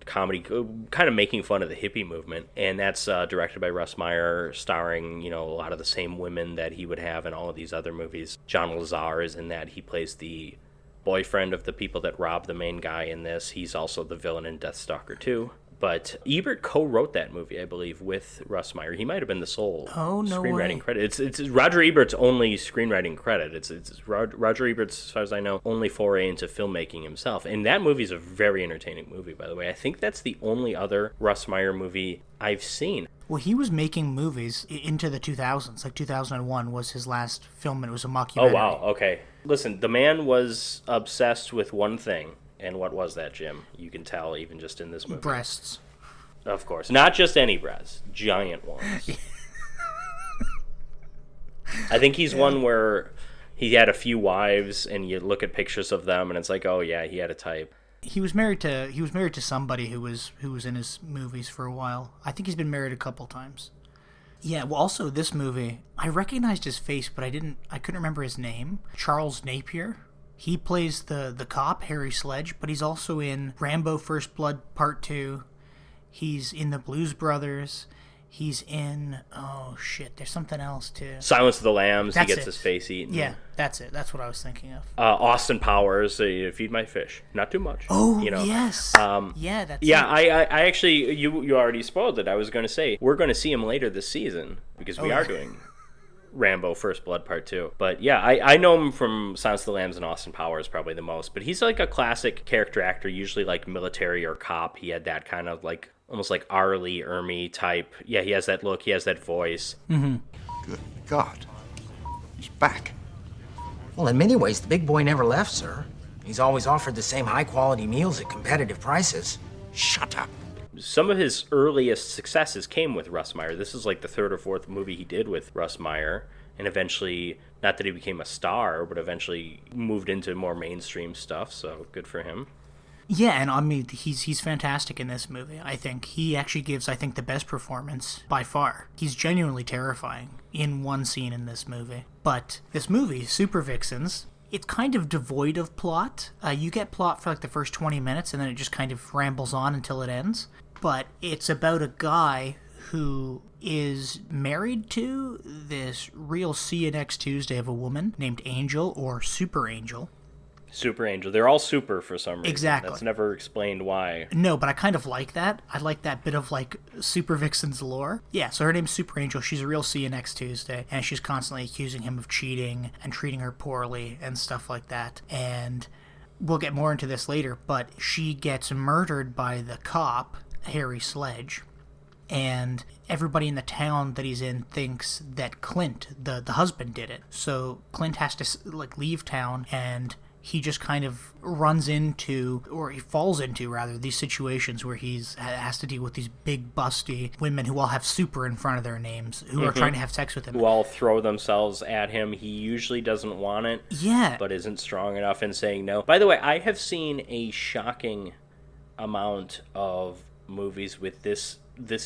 comedy, kind of making fun of the hippie movement. And that's directed by Russ Meyer, starring, a lot of the same women that he would have in all of these other movies. John Lazar is in that. He plays the boyfriend of the people that rob the main guy in this. He's also the villain in Deathstalker 2. But Ebert co-wrote that movie, I believe, with Russ Meyer. He might have been the sole screenwriting credit. It's Roger Ebert's only screenwriting credit. It's Roger Ebert's, as far as I know, only foray into filmmaking himself. And that movie's a very entertaining movie, by the way. I think that's the only other Russ Meyer movie I've seen. Well, he was making movies into the 2000s. Like 2001 was his last film, and it was a mockumentary. Oh, wow. Okay. Listen, the man was obsessed with one thing. And what was that, Jim? You can tell even just in this movie. Breasts. Of course. Not just any breasts. Giant ones. I think he's one where he had a few wives, and you look at pictures of them, and it's like, oh, yeah, he had a type. He was married to somebody who was in his movies for a while. I think he's been married a couple times. Yeah, well, also this movie, I recognized his face, but I couldn't remember his name. Charles Napier. He plays the cop, Harry Sledge, but he's also in Rambo First Blood Part 2. He's in the Blues Brothers. He's in, there's something else too. Silence of the Lambs, he gets his face eaten. Yeah, that's it. That's what I was thinking of. Austin Powers, Feed My Fish. Not too much. Oh, yes. Yeah, that's it. I actually, you already spoiled it. I was going to say, we're going to see him later this season, because we are doing Rambo First Blood Part 2. But yeah, I know him from Silence of the Lambs and Austin Powers probably the most. But he's like a classic character actor, usually like military or cop. He had that kind of like, almost like R. Lee Ermey type. Yeah, he has that look, he has that voice. Mm-hmm. Good God. He's back. Well, in many ways, the big boy never left, sir. He's always offered the same high-quality meals at competitive prices. Shut up. Some of his earliest successes came with Russ Meyer. This is like the third or fourth movie he did with Russ Meyer. And eventually, not that he became a star, but eventually moved into more mainstream stuff. So good for him. Yeah, and I mean, he's fantastic in this movie. I think he actually gives, the best performance by far. He's genuinely terrifying in one scene in this movie. But this movie, Supervixens, it's kind of devoid of plot. You get plot for like the first 20 minutes, and then it just kind of rambles on until it ends. But it's about a guy who is married to this real see you next Tuesday of a woman named Angel, or Super Angel. Super Angel. They're all super for some reason. Exactly. That's never explained why. No, but I kind of like that. I like that bit of, like, Supervixens lore. Yeah, so her name's Super Angel. She's a real see you next Tuesday, and she's constantly accusing him of cheating and treating her poorly and stuff like that. And we'll get more into this later, but she gets murdered by the cop, Harry Sledge. And everybody in the town that he's in thinks that Clint, the husband, did it. So Clint has to, like, leave town, and he just kind of runs into, or he falls into, rather, these situations where has to deal with these big, busty women who all have super in front of their names, who are trying to have sex with him. Who all throw themselves at him. He usually doesn't want it, but isn't strong enough in saying no. By the way, I have seen a shocking amount of movies with this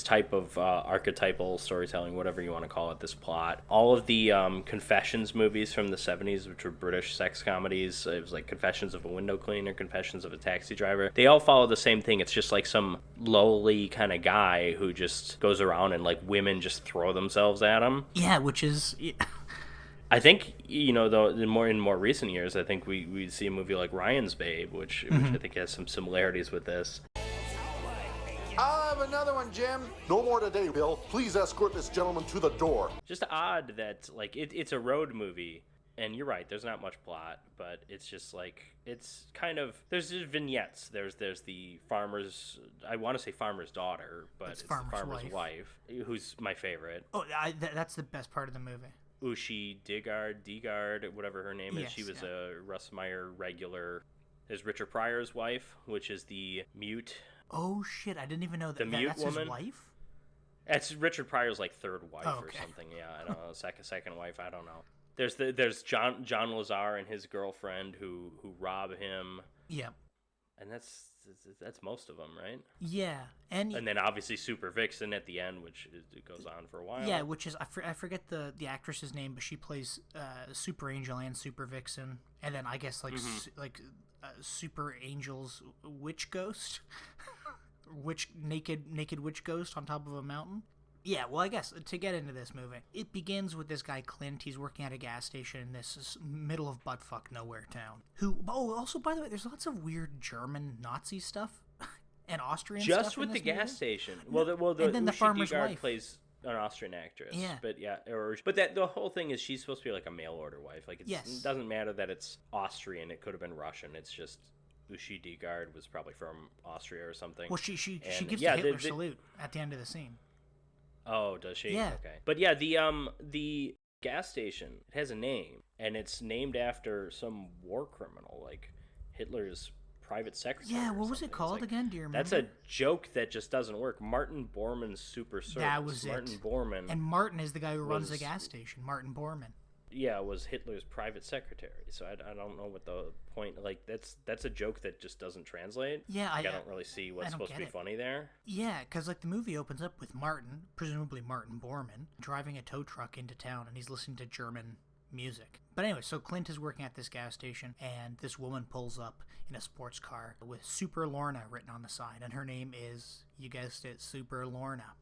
type of archetypal storytelling, whatever you want to call it, this plot. All of the Confessions movies from the 70s, which were British sex comedies, it was like Confessions of a Window Cleaner, Confessions of a Taxi Driver. They all follow the same thing. It's just like some lowly kind of guy who just goes around and like women just throw themselves at him. Yeah, which is... I think, though, in more recent years, I think we see a movie like Ryan's Babe, which I think has some similarities with this. I'll have another one, Jim. No more today, Bill. Please escort this gentleman to the door. Just odd that, like, it's a road movie, and you're right, there's not much plot, but it's just, like, it's kind of, there's just vignettes. There's the farmer's, I want to say farmer's daughter, but it's the farmer's wife, who's my favorite. Oh, that's the best part of the movie. Ushi Digard, whatever her name is. She was a Russ Meyer regular. There's Richard Pryor's wife, which is the mute... Oh shit! I didn't even know that. The mute that's woman. His wife. It's Richard Pryor's like third wife or something. Yeah, I don't know. Second wife. I don't know. There's John Lazar and his girlfriend who rob him. Yeah. And that's most of them, right? Yeah, and then obviously Supervixen at the end, which it goes on for a while. Yeah, which is I forget the actress's name, but she plays Super Angel and Supervixen, and then I guess like Super Angel's witch ghost, naked witch ghost on top of a mountain. Yeah, well, I guess to get into this movie, it begins with this guy Clint. He's working at a gas station in this middle of buttfuck nowhere town. Also, by the way, there's lots of weird German Nazi stuff and Austrian stuff. Just with the gas station. And then the farmer's wife plays an Austrian actress. Yeah. But the whole thing is she's supposed to be like a mail order wife. Like it doesn't matter that it's Austrian. It could have been Russian. It's just Ushi Digard was probably from Austria or something. Well, she gives the Hitler salute at the end of the scene. Oh, does she? Yeah. Okay. But yeah, the gas station, it has a name, and it's named after some war criminal, like Hitler's private secretary. Yeah, what was it called again? Do you remember? That's a joke that just doesn't work. Martin Bormann's Super Service. That was Martin Bormann. And Martin is the guy who runs the gas station. Martin Bormann. Yeah, was Hitler's private secretary. So I don't know what the point. Like that's a joke that just doesn't translate. Yeah, I don't really see what's supposed to be funny there. Yeah, because like the movie opens up with Martin, presumably Martin Bormann, driving a tow truck into town, and he's listening to German music. But anyway, so Clint is working at this gas station, and this woman pulls up in a sports car with Super Lorna written on the side, and her name is, you guessed it, Super Lorna.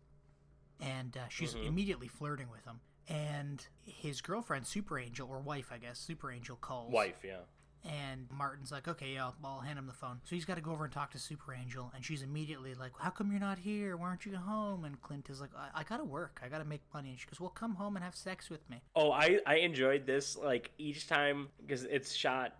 And she's immediately flirting with him. And his girlfriend, Super Angel, or wife, I guess, Super Angel calls. Wife, yeah. And Martin's like, okay, yeah, I'll hand him the phone. So he's got to go over and talk to Super Angel, and she's immediately like, how come you're not here? Why aren't you home? And Clint is like, I got to work. I got to make money. And she goes, well, come home and have sex with me. Oh, I enjoyed this, like, each time, because it's shot,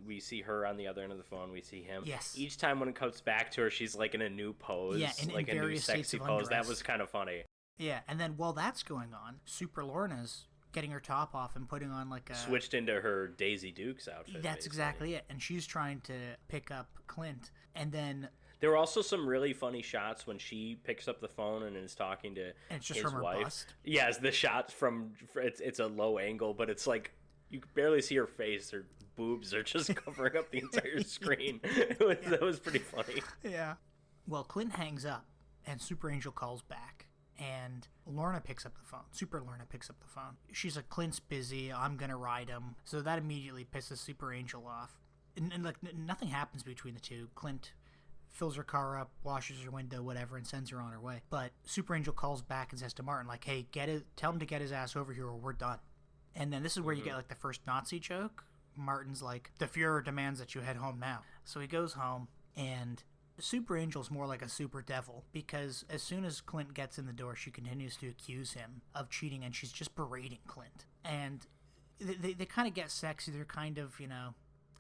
we see her on the other end of the phone, we see him. Yes. Each time when it comes back to her, she's, like, in a new pose. Yeah, like in a new states sexy of pose. undress. That was kind of funny. Yeah, and then while that's going on, Super Lorna's getting her top off and putting on like a... Switched into her Daisy Dukes outfit. That's basically. exactly it. And she's trying to pick up Clint. And then... There were also some really funny shots when she picks up the phone and is talking to and it's just his from her wife. bust. Yes, the shots from... It's a low angle, but it's like... You can barely see her face. Her boobs are just covering up the entire screen. That was pretty funny. Yeah. Well, Clint hangs up, and Super Angel calls back. And Lorna picks up the phone. Super Lorna picks up the phone. She's like, Clint's busy. I'm going to ride him. So that immediately pisses Super Angel off. And like, nothing happens between the two. Clint fills her car up, washes her window, whatever, and sends her on her way. But Super Angel calls back and says to Martin, like, hey, tell him to get his ass over here or we're done. And then this is where you get like the first Nazi joke, Martin's like, the Fuhrer demands that you head home now. So he goes home, and Super Angel's more like a super devil, because as soon as Clint gets in the door, she continues to accuse him of cheating, and she's just berating Clint. And they kind of get sexy. They're kind of,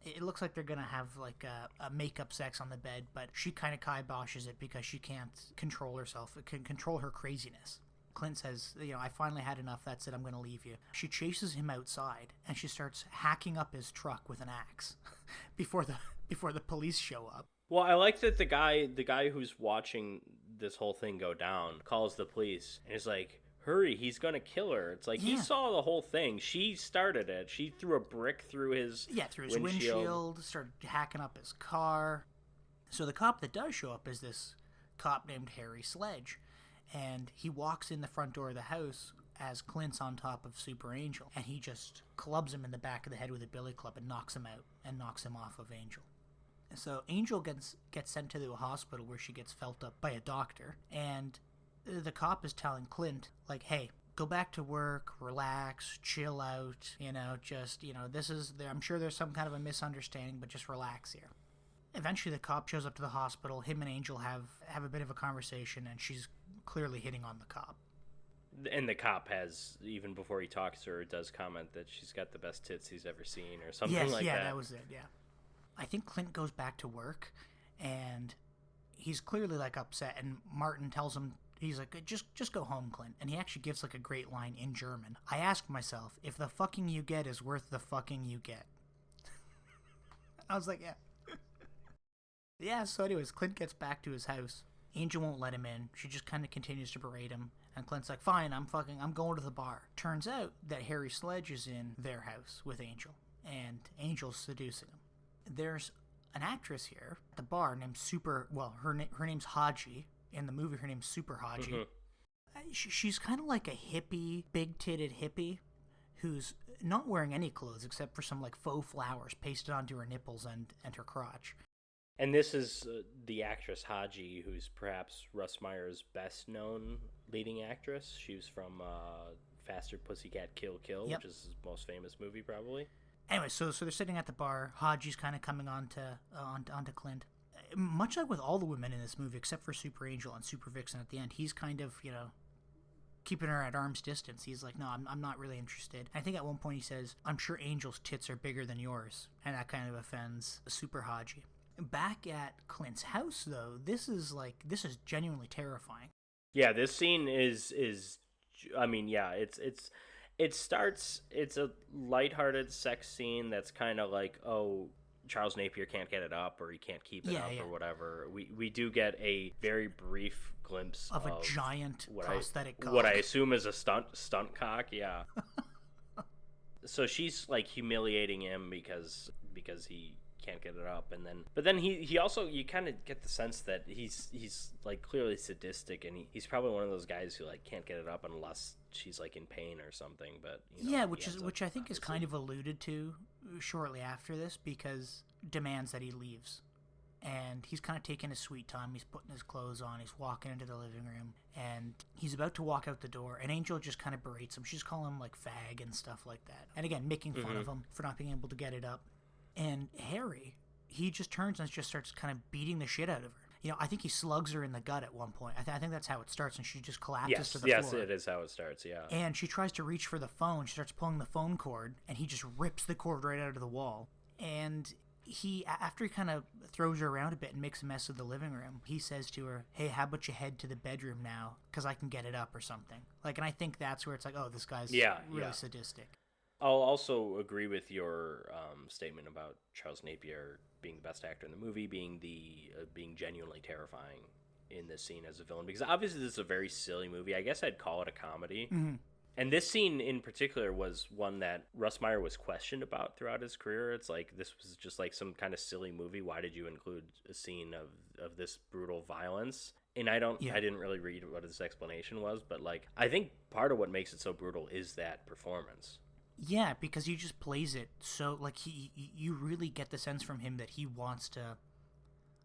it looks like they're going to have like a make-up sex on the bed, but she kind of kiboshes it because she can't control herself. It can control her craziness. Clint says, I finally had enough. That's it. I'm going to leave you. She chases him outside, and she starts hacking up his truck with an axe before the police show up. Well, I like that the guy who's watching this whole thing go down calls the police and is like, hurry, he's gonna kill her. It's like, he saw the whole thing. She started it. She threw a brick through his windshield, started hacking up his car. So the cop that does show up is this cop named Harry Sledge, and he walks in the front door of the house as Clint's on top of Super Angel, and he just clubs him in the back of the head with a billy club and knocks him out and knocks him off of Angel. So Angel gets sent to a hospital where she gets felt up by a doctor, and the cop is telling Clint, like, hey, go back to work, relax, chill out, this is, I'm sure there's some kind of a misunderstanding, but just relax here. Eventually the cop shows up to the hospital. Him and Angel have a bit of a conversation, and she's clearly hitting on the cop. And the cop has, even before he talks to her, does comment that she's got the best tits he's ever seen, or something like that. Yeah, that was it, yeah. I think Clint goes back to work, and he's clearly, like, upset, and Martin tells him, he's like, just go home, Clint. And he actually gives, like, a great line in German. I ask myself, if the fucking you get is worth the fucking you get. I was like, yeah. Yeah, so anyways, Clint gets back to his house. Angel won't let him in. She just kind of continues to berate him. And Clint's like, fine, I'm going to the bar. Turns out that Harry Sledge is in their house with Angel, and Angel's seducing him. There's an actress here at the bar named her name's Haji. In the movie, her name's Super Haji. Mm-hmm. She's kind of like a hippie, big-titted hippie who's not wearing any clothes except for some, like, faux flowers pasted onto her nipples and her crotch. And this is the actress Haji, who's perhaps Russ Meyer's best-known leading actress. She was from Faster Pussycat Kill Kill, which is his most famous movie, probably. Anyway, so they're sitting at the bar. Haji's kind of coming onto Clint. Much like with all the women in this movie, except for Super Angel and Supervixen at the end, he's kind of, keeping her at arm's distance. He's like, no, I'm not really interested. I think at one point he says, I'm sure Angel's tits are bigger than yours. And that kind of offends Super Haji. Back at Clint's house, though, this is genuinely terrifying. Yeah, this scene is I mean, yeah, it's a lighthearted sex scene that's kind of like, oh, Charles Napier can't get it up, or he can't keep it up, or whatever. We do get a very brief glimpse of a giant prosthetic cock. What I assume is a stunt cock, yeah. So she's like humiliating him because he can't get it up, but then he also, you kind of get the sense that he's like clearly sadistic, and he's probably one of those guys who like can't get it up unless she's like in pain or something. But which I think is kind of alluded to shortly after this, because demands that he leaves, and he's kind of taking his sweet time. He's putting his clothes on, he's walking into the living room, and he's about to walk out the door, and Angel just kind of berates him. She's calling him like fag and stuff like that, and again making fun of him for not being able to get it up. And Harry, he just turns and just starts kind of beating the shit out of her. I think he slugs her in the gut at one point. I think that's how it starts, and she just collapses to the floor. Yes, it is how it starts, yeah. And she tries to reach for the phone. She starts pulling the phone cord, and he just rips the cord right out of the wall. And after he kind of throws her around a bit and makes a mess of the living room, he says to her, hey, how about you head to the bedroom now, because I can get it up or something. Like, and I think that's where it's like, oh, this guy's really sadistic. I'll also agree with your statement about Charles Napier being the best actor in the movie, being genuinely terrifying in this scene as a villain, because obviously this is a very silly movie. I guess I'd call it a comedy. Mm-hmm. And this scene in particular was one that Russ Meyer was questioned about throughout his career. It's like, this was just like some kind of silly movie. Why did you include a scene of this brutal violence? And I didn't really read what his explanation was, but like, I think part of what makes it so brutal is that performance. Yeah, because he just plays it so, like, you really get the sense from him that he wants to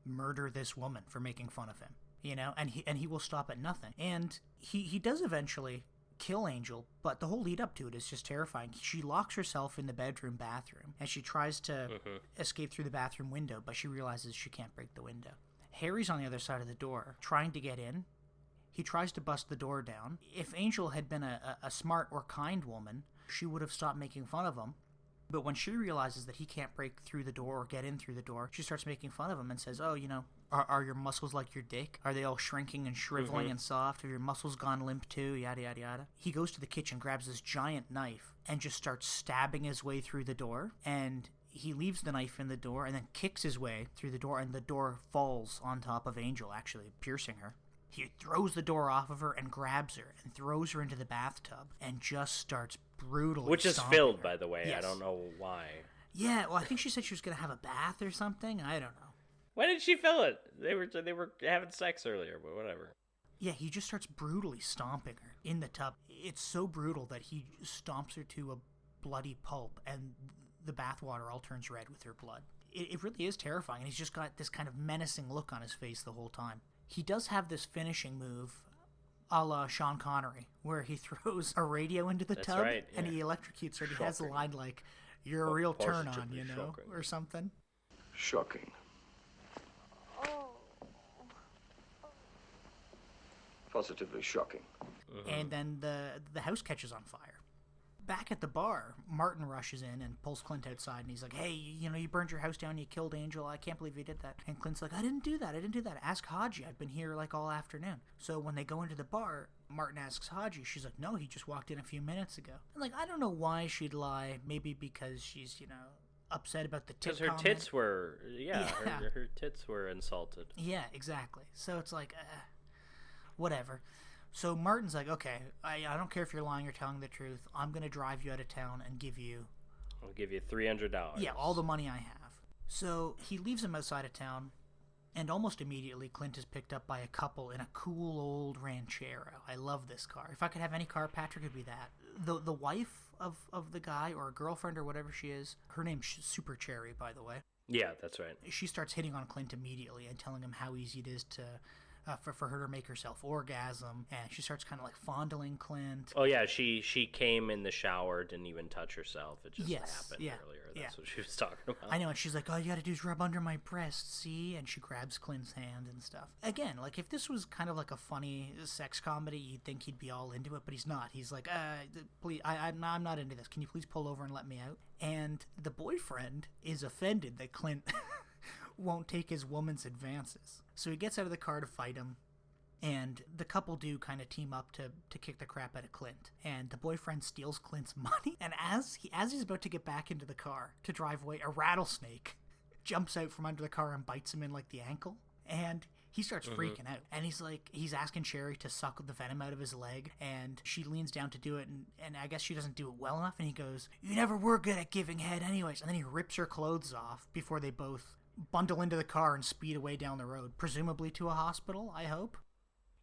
murder this woman for making fun of him, and he will stop at nothing. And he does eventually kill Angel, but the whole lead up to it is just terrifying. She locks herself in the bathroom, and she tries to escape through the bathroom window, but she realizes she can't break the window. Harry's on the other side of the door, trying to get in. He tries to bust the door down. If Angel had been a smart or kind woman, she would have stopped making fun of him. But when she realizes that he can't break through the door or get in through the door, she starts making fun of him and says, oh, are your muscles like your dick? Are they all shrinking and shriveling and soft? Have your muscles gone limp too? Yada, yada, yada. He goes to the kitchen, grabs this giant knife, and just starts stabbing his way through the door. And he leaves the knife in the door and then kicks his way through the door, and the door falls on top of Angel, actually piercing her. He throws the door off of her and grabs her and throws her into the bathtub and just starts brutally Which is stomping filled, her. by the way. Yes. I don't know why. Yeah, well, I think she said she was going to have a bath or something. I don't know. Why did she fill it? They were having sex earlier, but whatever. Yeah, he just starts brutally stomping her in the tub. It's so brutal that he stomps her to a bloody pulp, and the bathwater all turns red with her blood. It really is terrifying, and he's just got this kind of menacing look on his face the whole time. He does have this finishing move a la Sean Connery, where he throws a radio into the tub and he electrocutes her. And he has a line like, you're a real turn-on, shocking. or something. Shocking. Positively shocking. And then the house catches on fire. Back at the bar, Martin rushes in and pulls Clint outside, and he's like, hey, you burned your house down, you killed Angel, I can't believe you did that. And Clint's like, I didn't do that. Ask Haji, I've been here all afternoon. So when they go into the bar, Martin asks Haji, she's like, no, he just walked in a few minutes ago. And I don't know why she'd lie, maybe because she's, upset about the tit comment. Because her tits were, her tits were insulted. Yeah, exactly. So it's like, whatever. So Martin's like, okay, I don't care if you're lying or telling the truth. I'm going to drive you out of town and I'll give you $300. Yeah, all the money I have. So he leaves him outside of town, and almost immediately Clint is picked up by a couple in a cool old Ranchero. I love this car. If I could have any car, Patrick, it'd be that. The wife of the guy, or a girlfriend or whatever she is, her name's Super Cherry, by the way. Yeah, that's right. She starts hitting on Clint immediately and telling him how easy it is to for her to make herself orgasm, and she starts kind of fondling Clint. Oh yeah, she came in the shower, didn't even touch herself. It just happened earlier. That's what she was talking about. I know, and she's like, all you gotta do is rub under my breast, see? And she grabs Clint's hand and stuff. Again, if this was kind of a funny sex comedy, you'd think he'd be all into it, but he's not. He's like, please, I'm not into this. Can you please pull over and let me out? And the boyfriend is offended that Clint won't take his woman's advances. So he gets out of the car to fight him, and the couple do kind of team up to kick the crap out of Clint. And the boyfriend steals Clint's money, and as he's about to get back into the car to drive away, a rattlesnake jumps out from under the car and bites him in the ankle. And he starts freaking out. And he's asking Sherry to suck the venom out of his leg. And she leans down to do it. And I guess she doesn't do it well enough. And he goes, you never were good at giving head anyways. And then he rips her clothes off before they both bundle into the car and speed away down the road. Presumably to a hospital, I hope.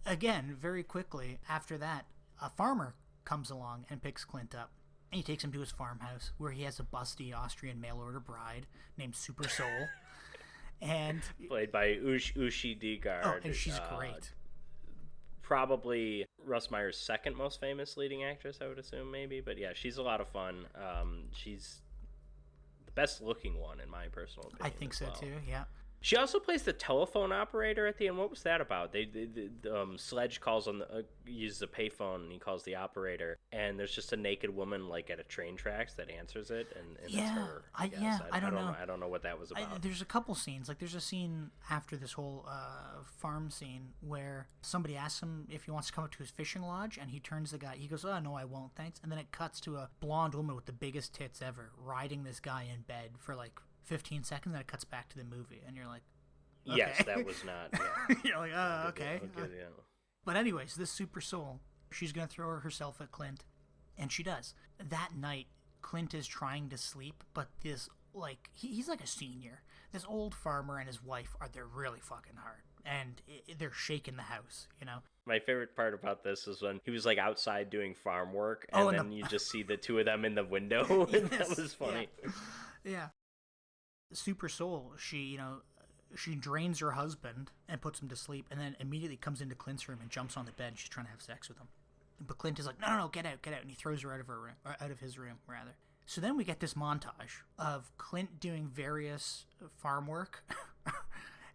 Again, very quickly after that, a farmer comes along and picks Clint up. And he takes him to his farmhouse, where he has a busty Austrian mail-order bride named Super Soul. And played by Ushi Digard. Oh, and she's great. Probably Russ Meyer's second most famous leading actress, I would assume, maybe. But yeah, she's a lot of fun. She's the best looking one, in my personal opinion. I think so, too, yeah. She also plays the telephone operator at the end. What was that about? Sledge calls on uses a payphone, and he calls the operator, and there's just a naked woman at a train tracks that answers it, and that's her. I don't know. I don't know what that was about. There's a couple scenes. There's a scene after this whole farm scene where somebody asks him if he wants to come up to his fishing lodge, and he turns the guy. He goes, "Oh no, I won't, thanks." And then it cuts to a blonde woman with the biggest tits ever riding this guy in bed for 15 seconds, and it cuts back to the movie, and you're like, okay. Yes, that was not, yeah. You're like, oh, okay. Yeah. But anyways, this Super Soul, she's going to throw herself at Clint, and she does. That night, Clint is trying to sleep, but this, he's like a senior. This old farmer and his wife they're really fucking hard, and they're shaking the house, My favorite part about this is when he was outside doing farm work, and then you just see the two of them in the window. Yes, that was funny. Yeah. Super Soul, she drains her husband and puts him to sleep, and then immediately comes into Clint's room and jumps on the bed, and she's trying to have sex with him. But Clint is like, no, get out, and he throws her out of her room, or out of his room, rather. So then we get this montage of Clint doing various farm work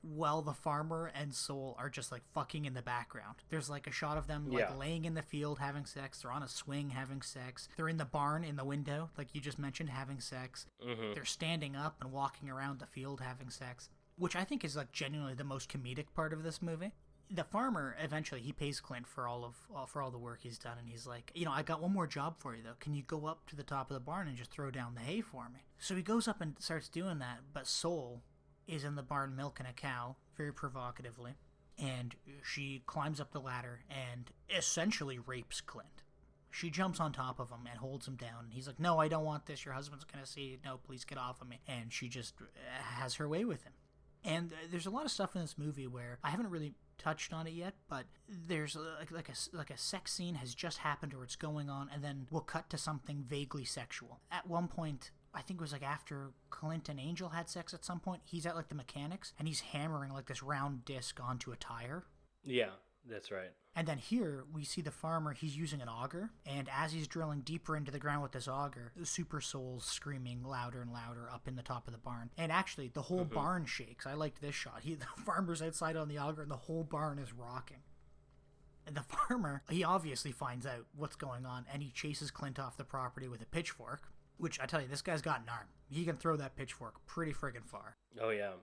while the farmer and Soul are just like fucking in the background. There's like a shot of them like laying in the field having sex. They're on a swing having sex. They're in the barn in the window, like you just mentioned, having sex. Mm-hmm. They're standing up and walking around the field having sex, which I think is like genuinely the most comedic part of this movie. The farmer eventually he pays Clint for all the work he's done, and he's like, I got one more job for you though. Can you go up to the top of the barn and just throw down the hay for me? So he goes up and starts doing that, but Soul is in the barn milking a cow very provocatively, and she climbs up the ladder and essentially rapes Clint. She jumps on top of him and holds him down, and he's like, no, I don't want this, your husband's gonna see it, no, please get off of me. And she just has her way with him. And there's a lot of stuff in this movie where I haven't really touched on it yet, but there's like a sex scene has just happened or it's going on, and then we'll cut to something vaguely sexual. At one point, I think it was like after Clint and Angel had sex at some point, he's at like the mechanics and he's hammering like this round disc onto a tire. Yeah, that's right. And then here we see the farmer, he's using an auger, and as he's drilling deeper into the ground with this auger, the Super Soul's screaming louder and louder up in the top of the barn. And actually, the whole barn shakes. I liked this shot. The farmer's outside on the auger, and the whole barn is rocking. And the farmer, he obviously finds out what's going on, and he chases Clint off the property with a pitchfork, which I tell you, this guy's got an arm. He can throw that pitchfork pretty friggin' far. Oh, yeah.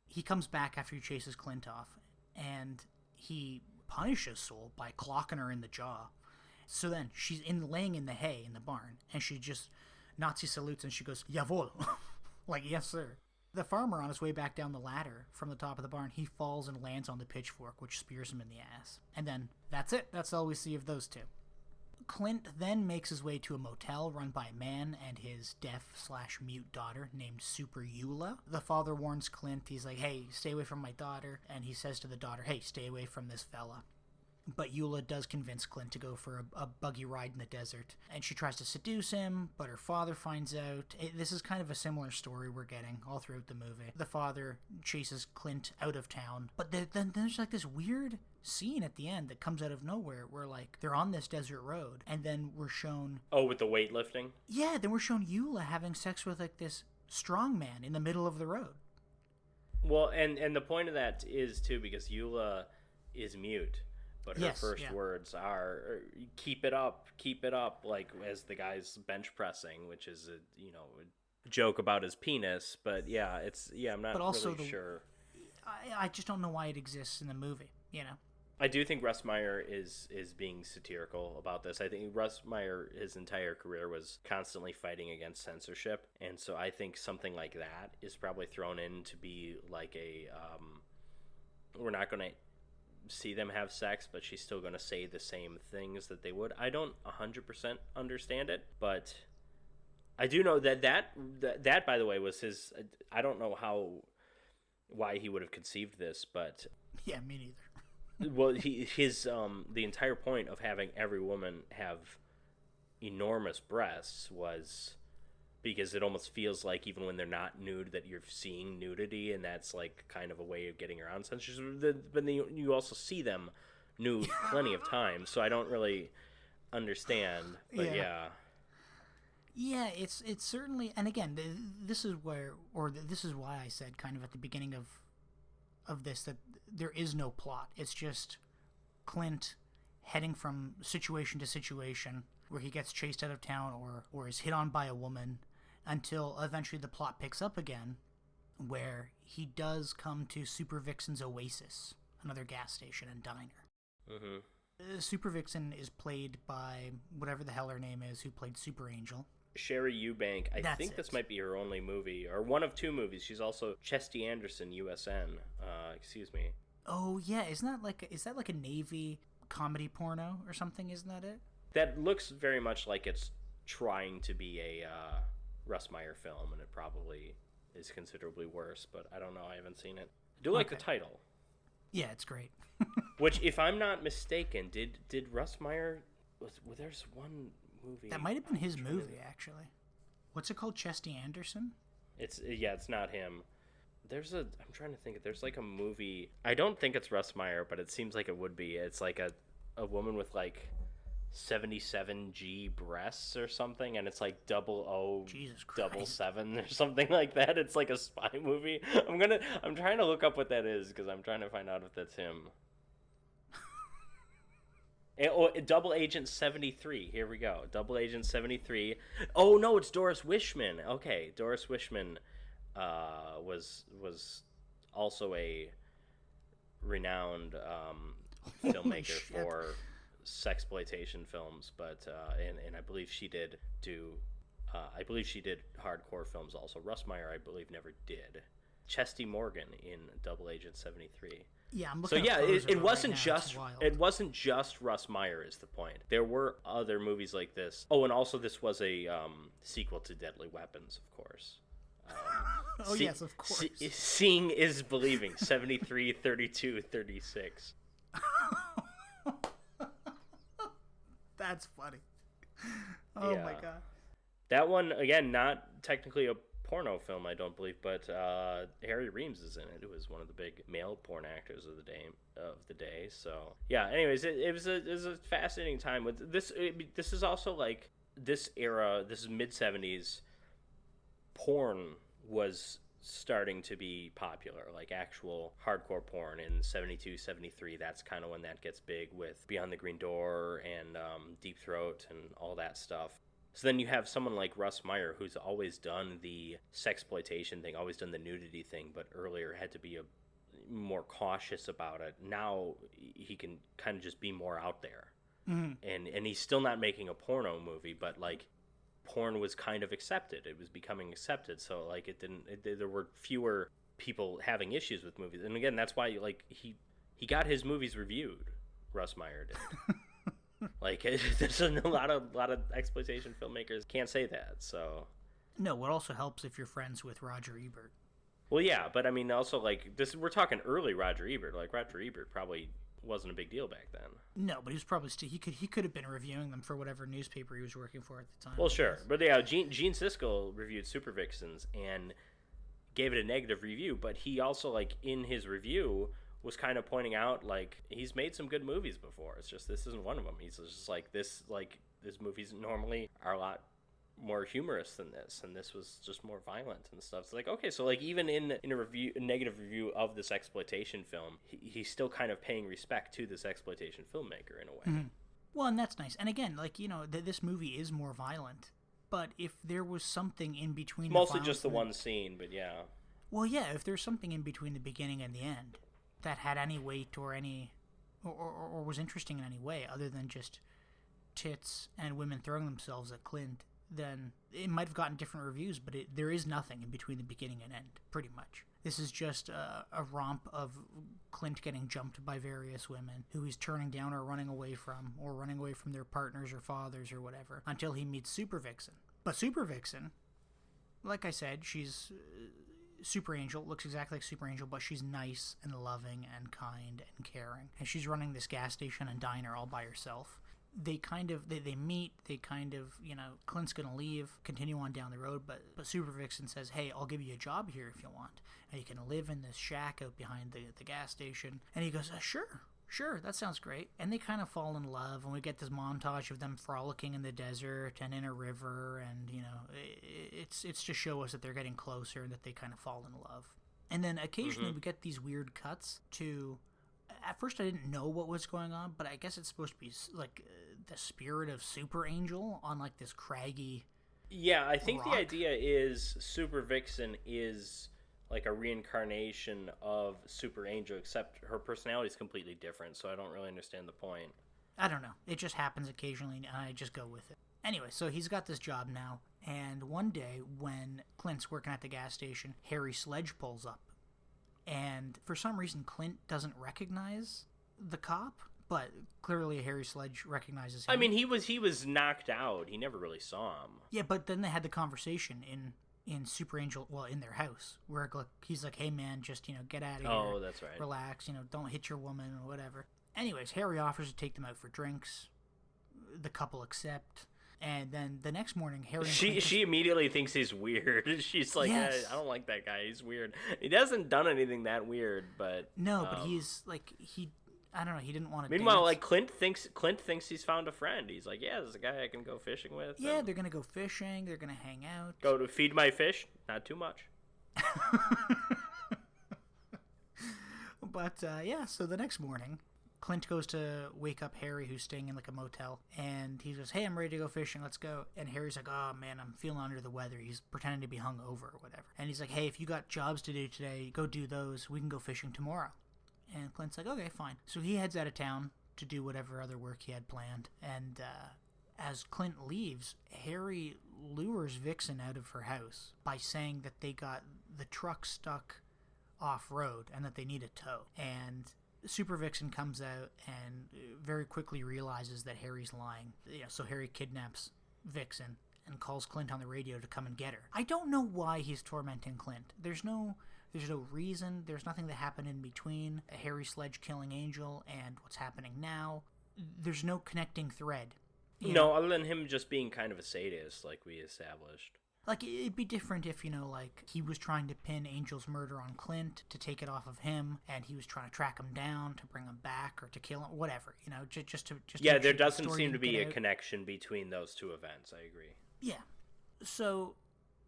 He comes back after he chases Clint off, and he punishes Soul by clocking her in the jaw. So then she's laying in the hay in the barn, and she just Nazi salutes and she goes, jawohl, like, yes sir. The farmer, on his way back down the ladder from the top of the barn, he falls and lands on the pitchfork, which spears him in the ass. And then that's it. That's all we see of those two. Clint then makes his way to a motel run by a man and his deaf/mute daughter named Super Eula. The father warns Clint, he's like, hey, stay away from my daughter. And he says to the daughter, hey, stay away from this fella. But Eula does convince Clint to go for a buggy ride in the desert. And she tries to seduce him, but her father finds out. This is kind of a similar story we're getting all throughout the movie. The father chases Clint out of town. But then there's like this weird scene at the end that comes out of nowhere where like they're on this desert road, and then we're shown... Oh, with the weightlifting? Yeah, then we're shown Eula having sex with like this strong man in the middle of the road. Well, and the point of that is too because Eula is mute. But her first words are, keep it up, like as the guy's bench pressing, which is a joke about his penis. But I'm not really sure. I just don't know why it exists in the movie, I do think Russ Meyer is being satirical about this. I think Russ Meyer, his entire career was constantly fighting against censorship. And so I think something like that is probably thrown in to be like a, we're not going to see them have sex, but she's still going to say the same things that they would. I don't 100% understand it, but I do know that by the way was his. I don't know why he would have conceived this, but yeah, me neither. Well, his the entire point of having every woman have enormous breasts was because it almost feels like even when they're not nude that you're seeing nudity, and that's like kind of a way of getting around censorship. But then you also see them nude plenty of times, so I don't really understand. But yeah, it's certainly, and again, this is why I said kind of at the beginning of this that there is no plot. It's just Clint heading from situation to situation where he gets chased out of town or is hit on by a woman, until eventually the plot picks up again, where he does come to Supervixen's Oasis, another gas station and diner. Mm-hmm. Supervixen is played by whatever the hell her name is, who played Super Angel. Sherry Eubank. I think this might be her only movie, or one of two movies. She's also Chesty Anderson, USN. Excuse me. Oh yeah, is that like a Navy comedy porno or something? Isn't that it? That looks very much like it's trying to be a Russ Meyer film, and it probably is considerably worse, but I don't know. I haven't seen it. I do like the title. Yeah, it's great. Which, if I'm not mistaken, did Russ Meyer... there's one movie... That might have been his movie, actually. What's it called? Chesty Anderson? It's not him. I'm trying to think. There's like a movie... I don't think it's Russ Meyer, but it seems like it would be. It's like a woman with like 77G breasts or something, and it's like 00 Jesus Christ. 77 or something like that. It's like a spy movie. I'm trying to look up what that is because I'm trying to find out if that's him. Double Agent 73. Here we go. Double Agent 73. Oh no, it's Doris Wishman. Okay, Doris Wishman was also a renowned filmmaker for sexploitation films, but and I believe she did do hardcore films also. Russ Meyer, I believe, never did. Chesty Morgan in Double Agent 73. Yeah, I'm so looking. yeah, it wasn't right it wasn't just Russ Meyer is the point. There were other movies like this. Oh, and also this was a sequel to Deadly Weapons, of course. Yes, of course. Seeing is believing. 73, 32, 36. That's funny. Oh yeah. my god. That one again, not technically a porno film, I don't believe, but Harry Reams is in it. It was one of the big male porn actors of the day. So yeah. Anyways, it was a fascinating time with this. This is also like this era. This is mid 70s. Porn was starting to be popular, like actual hardcore porn in 72, 73. That's kind of when that gets big with Beyond the Green Door and Deep Throat and all that stuff. So then you have someone like Russ Meyer, who's always done the sexploitation thing, always done the nudity thing, but earlier had to be more cautious about it. Now he can kind of just be more out there. Mm-hmm. And he's still not making a porno movie, but like porn was kind of accepted. It was becoming accepted. So like there were fewer people having issues with movies. And again, that's why like he got his movies reviewed. Russ Meyer did. Like there's a lot of exploitation filmmakers can't say that. So no, it also helps if you're friends with Roger Ebert. Well, yeah, but I mean also like this. We're talking early Roger Ebert. Like Roger Ebert probably wasn't a big deal back then. No, but he was probably still he could have been reviewing them for whatever newspaper he was working for at the time. Well, sure, but yeah, Gene Siskel reviewed Supervixens and gave it a negative review, but he also like in his review was kind of pointing out like he's made some good movies before. It's just this isn't one of them. He's just like this movies normally are a lot more humorous than this, and this was just more violent and stuff. It's like, okay, so like even in a negative review of this exploitation film, he's still kind of paying respect to this exploitation filmmaker in a way. Mm-hmm. Well, and that's nice. And again, like, you know, this movie is more violent, but if there was something in between, mostly just the one scene, but yeah. Well, yeah, if there's something in between the beginning and the end that had any weight or any or was interesting in any way other than just tits and women throwing themselves at Clint, then it might have gotten different reviews, but there is nothing in between the beginning and end, pretty much. This is just a romp of Clint getting jumped by various women who he's turning down or running away from their partners or fathers or whatever, until he meets Supervixen. But Supervixen, like I said, she's Super Angel, looks exactly like Super Angel, but she's nice and loving and kind and caring. And she's running this gas station and diner all by herself. They meet, you know, Clint's gonna leave, continue on down the road, but Supervixen says, hey, I'll give you a job here if you want, and you can live in this shack out behind the gas station. And he goes, sure, that sounds great. And they kind of fall in love, and we get this montage of them frolicking in the desert and in a river, and, you know, it's to show us that they're getting closer and that they kind of fall in love. And then occasionally we get these weird cuts to... At first I didn't know what was going on, but I guess it's supposed to be like the spirit of Super Angel on like this craggy Yeah, I think rock. The idea is Supervixen is like a reincarnation of Super Angel, except her personality is completely different, so I don't really understand the point. I don't know. It just happens occasionally, and I just go with it. Anyway, so he's got this job now, and one day when Clint's working at the gas station, Harry Sledge pulls up. And for some reason, Clint doesn't recognize the cop, but clearly Harry Sledge recognizes him. I mean, he was knocked out. He never really saw him. Yeah, but then they had the conversation in Super Angel, well, in their house, where he's like, hey man, just, you know, get out of here. Oh, that's right. Relax, you know, don't hit your woman or whatever. Anyways, Harry offers to take them out for drinks. The couple accept. And then the next morning, Harry... She immediately thinks he's weird. She's like, yes. I don't like that guy. He's weird. He hasn't done anything that weird, but... No, but he's, like, I don't know. He didn't want to. Meanwhile, like Clint thinks he's found a friend. He's like, yeah, there's a guy I can go fishing with. Yeah, they're gonna go fishing. They're gonna hang out. Go to feed my fish. Not too much. But yeah, so the next morning, Clint goes to wake up Harry, who's staying in like a motel, and he goes, "Hey, I'm ready to go fishing. Let's go." And Harry's like, "Oh man, I'm feeling under the weather." He's pretending to be hungover or whatever. And he's like, "Hey, if you got jobs to do today, go do those. We can go fishing tomorrow." And Clint's like, "Okay, fine." So he heads out of town to do whatever other work he had planned. And as Clint leaves, Harry lures Vixen out of her house by saying that they got the truck stuck off-road and that they need a tow. And Supervixen comes out and very quickly realizes that Harry's lying. So Harry kidnaps Vixen and calls Clint on the radio to come and get her. I don't know why he's tormenting Clint. There's no reason. There's nothing that happened in between Harry Sledge killing Angel and what's happening now. There's no connecting thread. No, other than him just being kind of a sadist, like we established. Like, it'd be different if, like, he was trying to pin Angel's murder on Clint to take it off of him, and he was trying to track him down to bring him back or to kill him, whatever, just to yeah, there doesn't seem to be a connection between those two events, I agree. Yeah. So,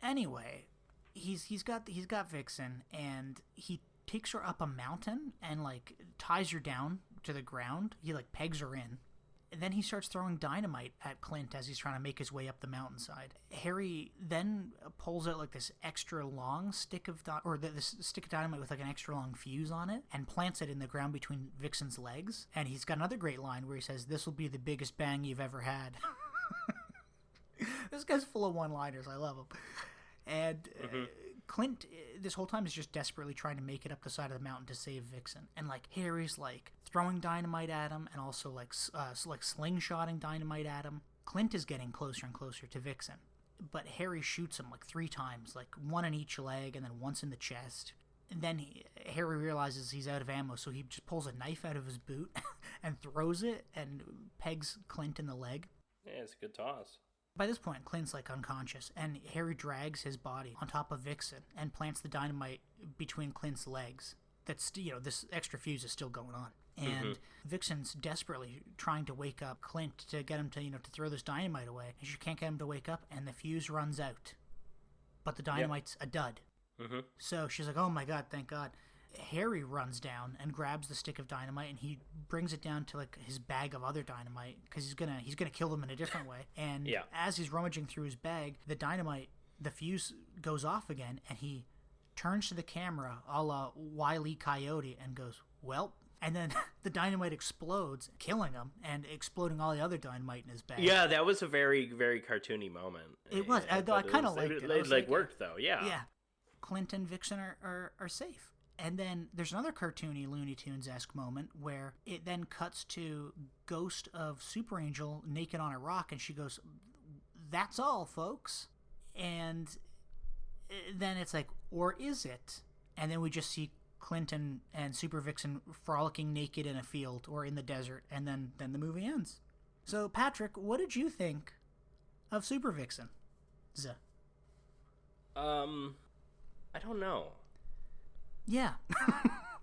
anyway, he's got Vixen, and he takes her up a mountain and, like, ties her down to the ground. He, like, pegs her in. And then he starts throwing dynamite at Clint as he's trying to make his way up the mountainside. Harry then pulls out like this extra long stick of this stick of dynamite with like an extra long fuse on it and plants it in the ground between Vixen's legs. And he's got another great line where he says, "This will be the biggest bang you've ever had." This guy's full of one-liners. I love him. And Clint, this whole time, is just desperately trying to make it up the side of the mountain to save Vixen. And, like, Harry's, like, throwing dynamite at him and also, like slingshotting dynamite at him. Clint is getting closer and closer to Vixen. But Harry shoots him, like, 3 times, like, one in each leg and then once in the chest. And then Harry realizes he's out of ammo, so he just pulls a knife out of his boot and throws it and pegs Clint in the leg. Yeah, it's a good toss. By this point, Clint's like unconscious, and Harry drags his body on top of Vixen and plants the dynamite between Clint's legs. That's, this extra fuse is still going on. And Vixen's desperately trying to wake up Clint to get him to, to throw this dynamite away. And she can't get him to wake up, and the fuse runs out. But the dynamite's a dud. So she's like, "Oh my God, thank God." Harry runs down and grabs the stick of dynamite, and he brings it down to like his bag of other dynamite because he's gonna kill them in a different way. And as he's rummaging through his bag, the fuse goes off again, and he turns to the camera a la Wile E. Coyote and goes, "Well." And then the dynamite explodes, killing him and exploding all the other dynamite in his bag. Yeah, that was a very, very cartoony moment. It was, though I kind of liked it. It worked though, yeah. Yeah. Clint and Vixen are safe. And then there's another cartoony Looney Tunes-esque moment where it then cuts to Ghost of Super Angel naked on a rock, and she goes, "That's all, folks." And then it's like, or is it? And then we just see Clint and Super Vixen frolicking naked in a field or in the desert, and then the movie ends. So, Patrick, what did you think of Super Vixen? I don't know. Yeah.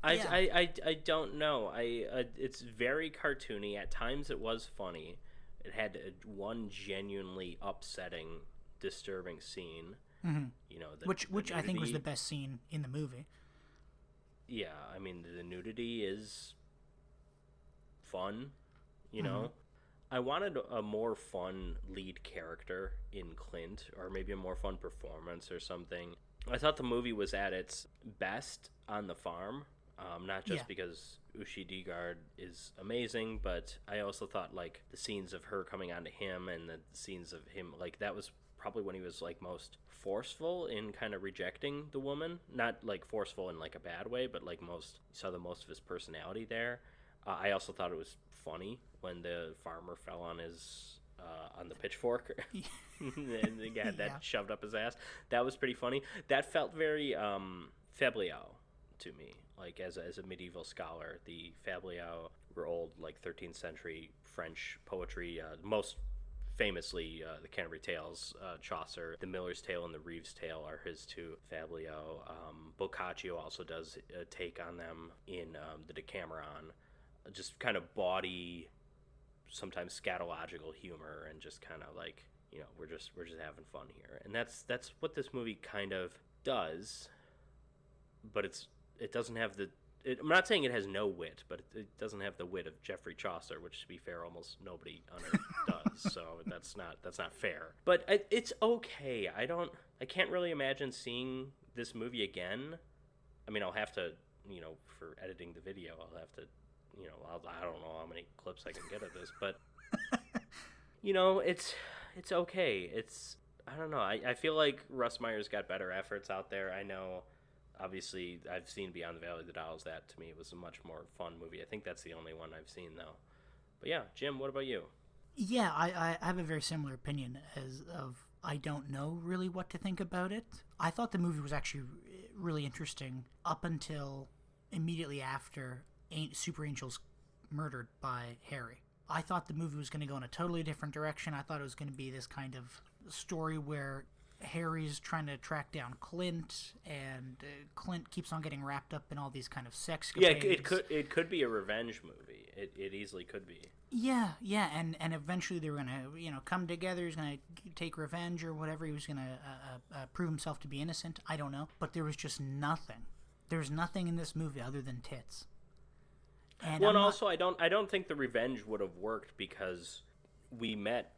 I don't know. It's very cartoony. At times it was funny. It had one genuinely upsetting, disturbing scene. Which I think was the best scene in the movie. Yeah, I mean, the nudity is fun, know? I wanted a more fun lead character in Clint, or maybe a more fun performance or something. I thought the movie was at its best on the farm, not just because Ushi Digard is amazing, but I also thought, like, the scenes of her coming onto him and the scenes of him, like, that was probably when he was, like, most forceful in kind of rejecting the woman. Not, like, forceful in, like, a bad way, but, like, you saw the most of his personality there. I also thought it was funny when the farmer fell on his... on the pitchfork and he had that shoved up his ass. That was pretty funny. That felt very Fabliau to me, like as a medieval scholar. The Fabliau were old, like 13th century French poetry, most famously the Canterbury Tales, Chaucer, the Miller's Tale and the Reeve's Tale are his two. Fabliau, Boccaccio also does a take on them in the Decameron. just kind of bawdy, sometimes scatological humor, and just kind of like, you know, we're just having fun here. And that's what this movie kind of does, but it doesn't have the... I'm not saying it has no wit, but it doesn't have the wit of Geoffrey Chaucer, which, to be fair, almost nobody on Earth does. So that's not fair. But it's okay. I can't really imagine seeing this movie again. I mean, I'll have to, you know, for editing the video, I'll have to, you know, I don't know how many clips I can get of this, but you know, it's okay. I don't know. I feel like Russ Meyer's got better efforts out there. I know. Obviously, I've seen Beyond the Valley of the Dolls. That, to me, was a much more fun movie. I think that's the only one I've seen, though. But yeah, Jim, what about you? Yeah, I have a very similar opinion I don't know really what to think about it. I thought the movie was actually really interesting up until immediately after Super Angel's murdered by Harry. I thought the movie was going to go in a totally different direction. I thought it was going to be this kind of story where Harry's trying to track down Clint, and Clint keeps on getting wrapped up in all these kind of sex escapades. Yeah, it could be a revenge movie. It easily could be. Yeah, and eventually they were gonna, you know, come together. He's gonna take revenge or whatever. He was gonna prove himself to be innocent. I don't know, but there was just nothing. There's nothing in this movie other than tits. And also, I don't think the revenge would have worked because we met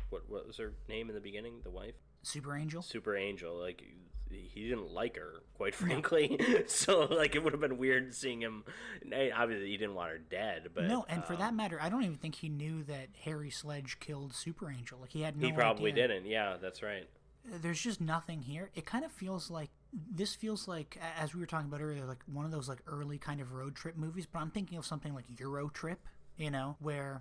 what was her name in the beginning? The wife? Super Angel? Super Angel. Like, he didn't like her, quite frankly. So, like, it would have been weird seeing him. Obviously, he didn't want her dead, but... No, and for that matter, I don't even think he knew that Harry Sledge killed Super Angel. Like, he had no idea. He probably didn't. Yeah, that's right. There's just nothing here. It kind of feels like... This feels like, as we were talking about earlier, like one of those, like, early kind of road trip movies, but I'm thinking of something like Euro Trip, you know, where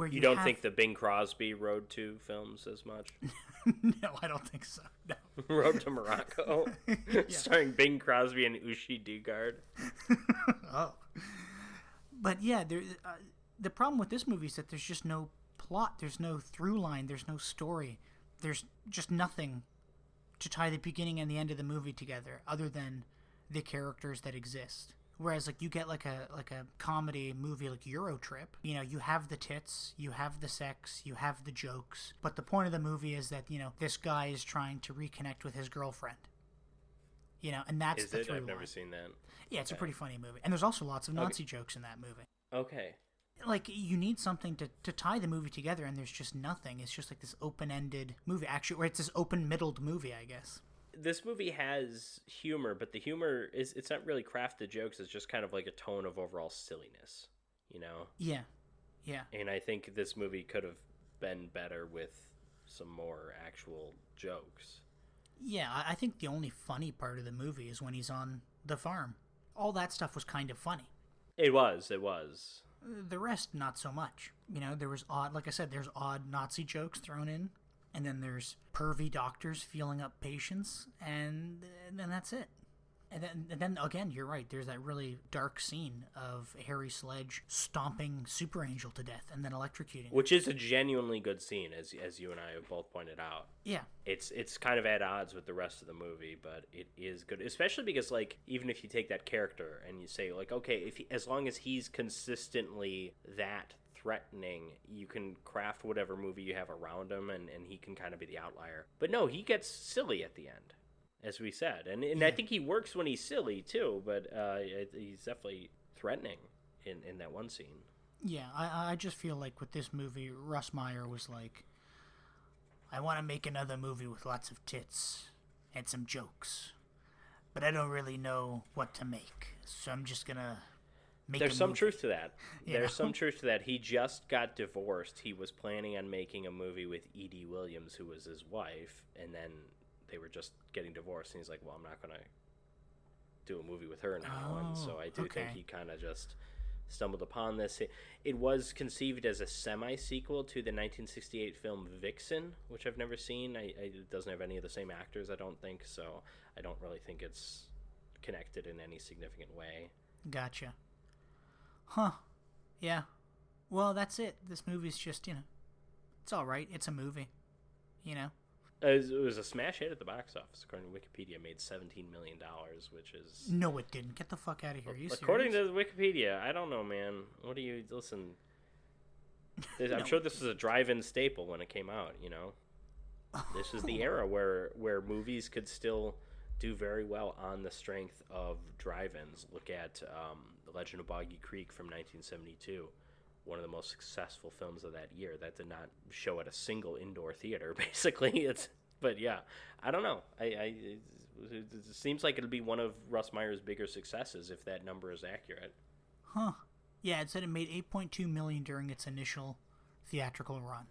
you don't think the Bing Crosby Road to films as much? No, I don't think so. No. Road to Morocco, starring Bing Crosby and Ushi Dugard. Oh, but yeah, the problem with this movie is that there's just no plot, there's no through line, there's no story, there's just nothing to tie the beginning and the end of the movie together, other than the characters that exist. Whereas, like, you get like a comedy movie like Euro Trip, you know, you have the tits, you have the sex, you have the jokes, but the point of the movie is that, you know, this guy is trying to reconnect with his girlfriend. You know, and that's the through line. I've never seen that. Yeah, it's a pretty funny movie. And there's also lots of Nazi jokes in that movie. Okay. Like, you need something to tie the movie together, and there's just nothing. It's just like this open-ended movie. Actually, or it's this open-middled movie, I guess. This movie has humor, but the humor it's not really crafted jokes. It's just kind of like a tone of overall silliness, you know? Yeah. And I think this movie could have been better with some more actual jokes. Yeah, I think the only funny part of the movie is when he's on the farm. All that stuff was kind of funny. It was. The rest, not so much. You know, there was like I said, there's odd Nazi jokes thrown in. And then there's pervy doctors feeling up patients, and then that's it. And then again, you're right, there's that really dark scene of Harry Sledge stomping Super Angel to death and then electrocuting Which is a genuinely good scene, as you and I have both pointed out. Yeah. It's kind of at odds with the rest of the movie, but it is good. Especially because, like, even if you take that character and you say, like, okay, as long as he's consistently that threatening, you can craft whatever movie you have around him, and he can kind of be the outlier. But no, he gets silly at the end, as we said. And I think he works when he's silly, too, but he's definitely threatening in that one scene. Yeah, I just feel like with this movie, Russ Meyer was like, I want to make another movie with lots of tits and some jokes, but I don't really know what to make, so I'm just going to There's some truth to that. There's some truth to that. He just got divorced. He was planning on making a movie with Edie Williams, who was his wife, and then they were just getting divorced, and he's like, well, I'm not going to do a movie with her now. And so I do think he kind of just stumbled upon this. It was conceived as a semi-sequel to the 1968 film Vixen, which I've never seen. It doesn't have any of the same actors, I don't think, so I don't really think it's connected in any significant way. Gotcha. Huh. Yeah. Well, that's it. This movie's just, you know, it's all right. It's a movie. You know, It was a smash hit at the box office, according to Wikipedia. Made $17 million, which is... No, it didn't. Get the fuck out of here. Are you according serious? to Wikipedia. I don't know, man. What do you... Listen. I'm sure this was a drive-in staple when it came out, you know? This is the era where movies could still do very well on the strength of drive-ins. Look at The Legend of Boggy Creek from 1972. One of the most successful films of that year that did not show at a single indoor theater, basically. But yeah, I don't know. It seems like it'll be one of Russ Meyer's bigger successes if that number is accurate. Huh. Yeah, it said it made $8.2 million during its initial theatrical run.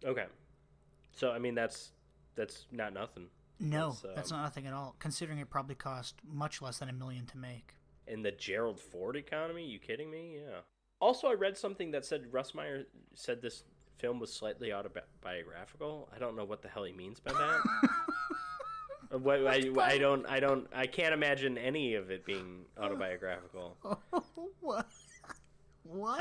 Okay. So, I mean, that's not nothing. No, that's not nothing at all, considering it probably cost much less than $1 million to make. In the Gerald Ford economy? You kidding me? Yeah. Also, I read something that said Russ Meyer said this film was slightly autobiographical. I don't know what the hell he means by that. I can't imagine any of it being autobiographical. What?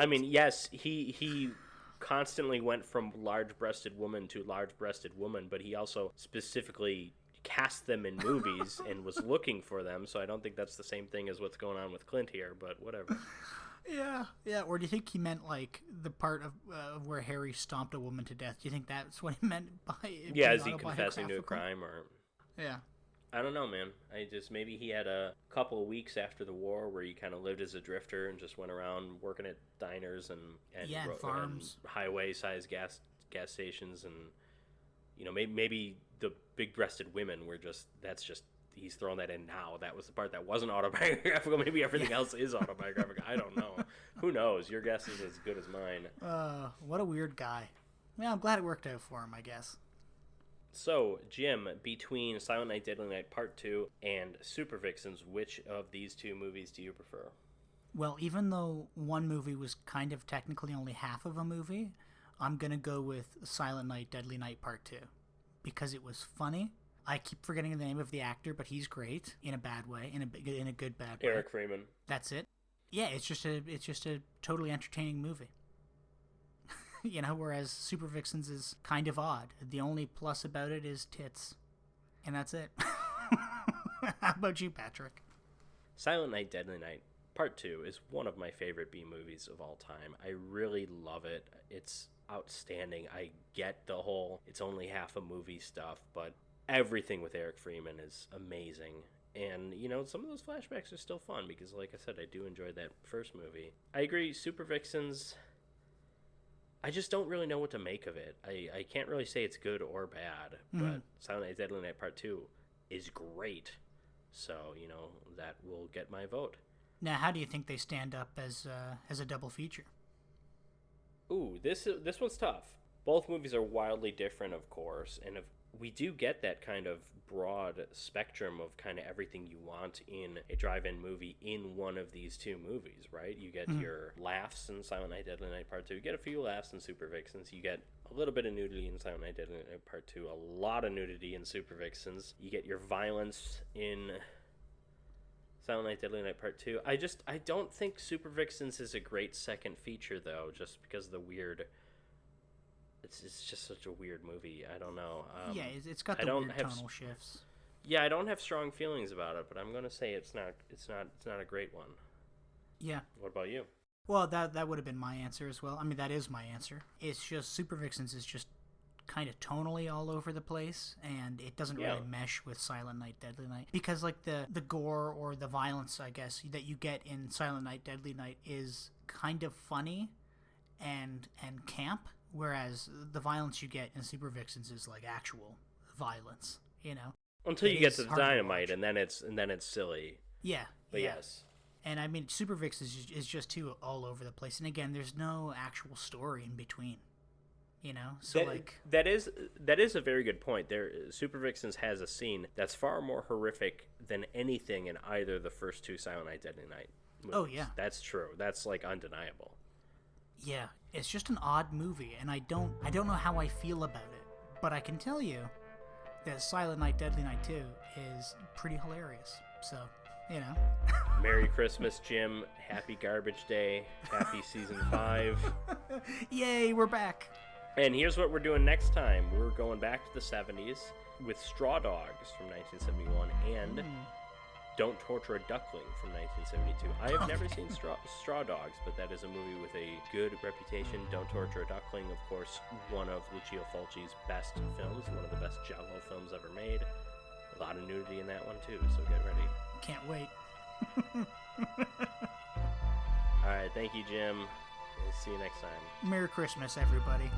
I mean, yes, he constantly went from large-breasted woman to large-breasted woman, but he also specifically cast them in movies and was looking for them, so I don't think that's the same thing as what's going on with Clint here, but whatever. Yeah. Or do you think he meant, like, the part of where Harry stomped a woman to death? Do you think that's what he meant by it? Yeah, is he confessing to a crime, or... Yeah. I don't know, man. Maybe he had a couple of weeks after the war where he kind of lived as a drifter and just went around working at diners and farms, and highway-sized gas stations, and you know, maybe the big-breasted women were he's throwing that in now. That was the part that wasn't autobiographical. Maybe everything else is autobiographical. I don't know. Who knows? Your guess is as good as mine. What a weird guy. Yeah, I'm glad it worked out for him, I guess. So, Jim, between Silent Night, Deadly Night Part 2 and Supervixens, which of these two movies do you prefer? Well, even though one movie was kind of technically only half of a movie, I'm going to go with Silent Night, Deadly Night Part 2. Because it was funny. I keep forgetting the name of the actor, but he's great in a bad way, in a good bad way. Eric Freeman. That's it. Yeah, it's just a totally entertaining movie. You know, whereas Supervixens is kind of odd. The only plus about it is tits. And that's it. How about you, Patrick? Silent Night, Deadly Night Part 2 is one of my favorite B movies of all time. I really love it. It's outstanding. I get the whole it's only half a movie stuff, but everything with Eric Freeman is amazing. And, you know, some of those flashbacks are still fun because, like I said, I do enjoy that first movie. I agree, Supervixens... I just don't really know what to make of it. I can't really say it's good or bad, but Silent Night, Deadly Night Part 2 is great. So, you know, that will get my vote. Now, how do you think they stand up as a double feature? Ooh, this one's tough. Both movies are wildly different, of course, and we do get that kind of broad spectrum of kind of everything you want in a drive-in movie in one of these two movies, right? You get your laughs in Silent Night, Deadly Night Part 2. You get a few laughs in Supervixens. You get a little bit of nudity in Silent Night, Deadly Night Part 2. A lot of nudity in Supervixens. You get your violence in Silent Night, Deadly Night Part 2. I don't think Supervixens is a great second feature, though, just because of the weird... It's just such a weird movie. I don't know. Yeah, it's got the weird tonal shifts. Yeah, I don't have strong feelings about it, but I'm going to say it's not a great one. Yeah. What about you? Well, that would have been my answer as well. I mean, that is my answer. It's just Supervixens is just kind of tonally all over the place, and it doesn't really mesh with Silent Night, Deadly Night. Because, like, the gore or the violence, I guess, that you get in Silent Night, Deadly Night is kind of funny and camp. Whereas the violence you get in Supervixens is like actual violence, you know. Until you get to the dynamite, and then it's silly. Yeah, but yes. And I mean, Supervixens is just too all over the place, and again, there's no actual story in between, you know. So that is a very good point. Supervixens has a scene that's far more horrific than anything in either the first two Silent Night, Deadly Night movies. Oh yeah, that's true. That's like undeniable. Yeah, it's just an odd movie, and I don't know how I feel about it, but I can tell you that Silent Night, Deadly Night 2 is pretty hilarious. So, you know. Merry Christmas, Jim. Happy Garbage Day. Happy Season 5. Yay, we're back. And here's what we're doing next time. We're going back to the 70s with Straw Dogs from 1971 and Don't Torture a Duckling from 1972. I have never seen Straw Dogs, but that is a movie with a good reputation. Don't Torture a Duckling, of course, one of Lucio Fulci's best films, one of the best giallo films ever made. A lot of nudity in that one, too, so get ready. Can't wait. All right, thank you, Jim. We'll see you next time. Merry Christmas, everybody.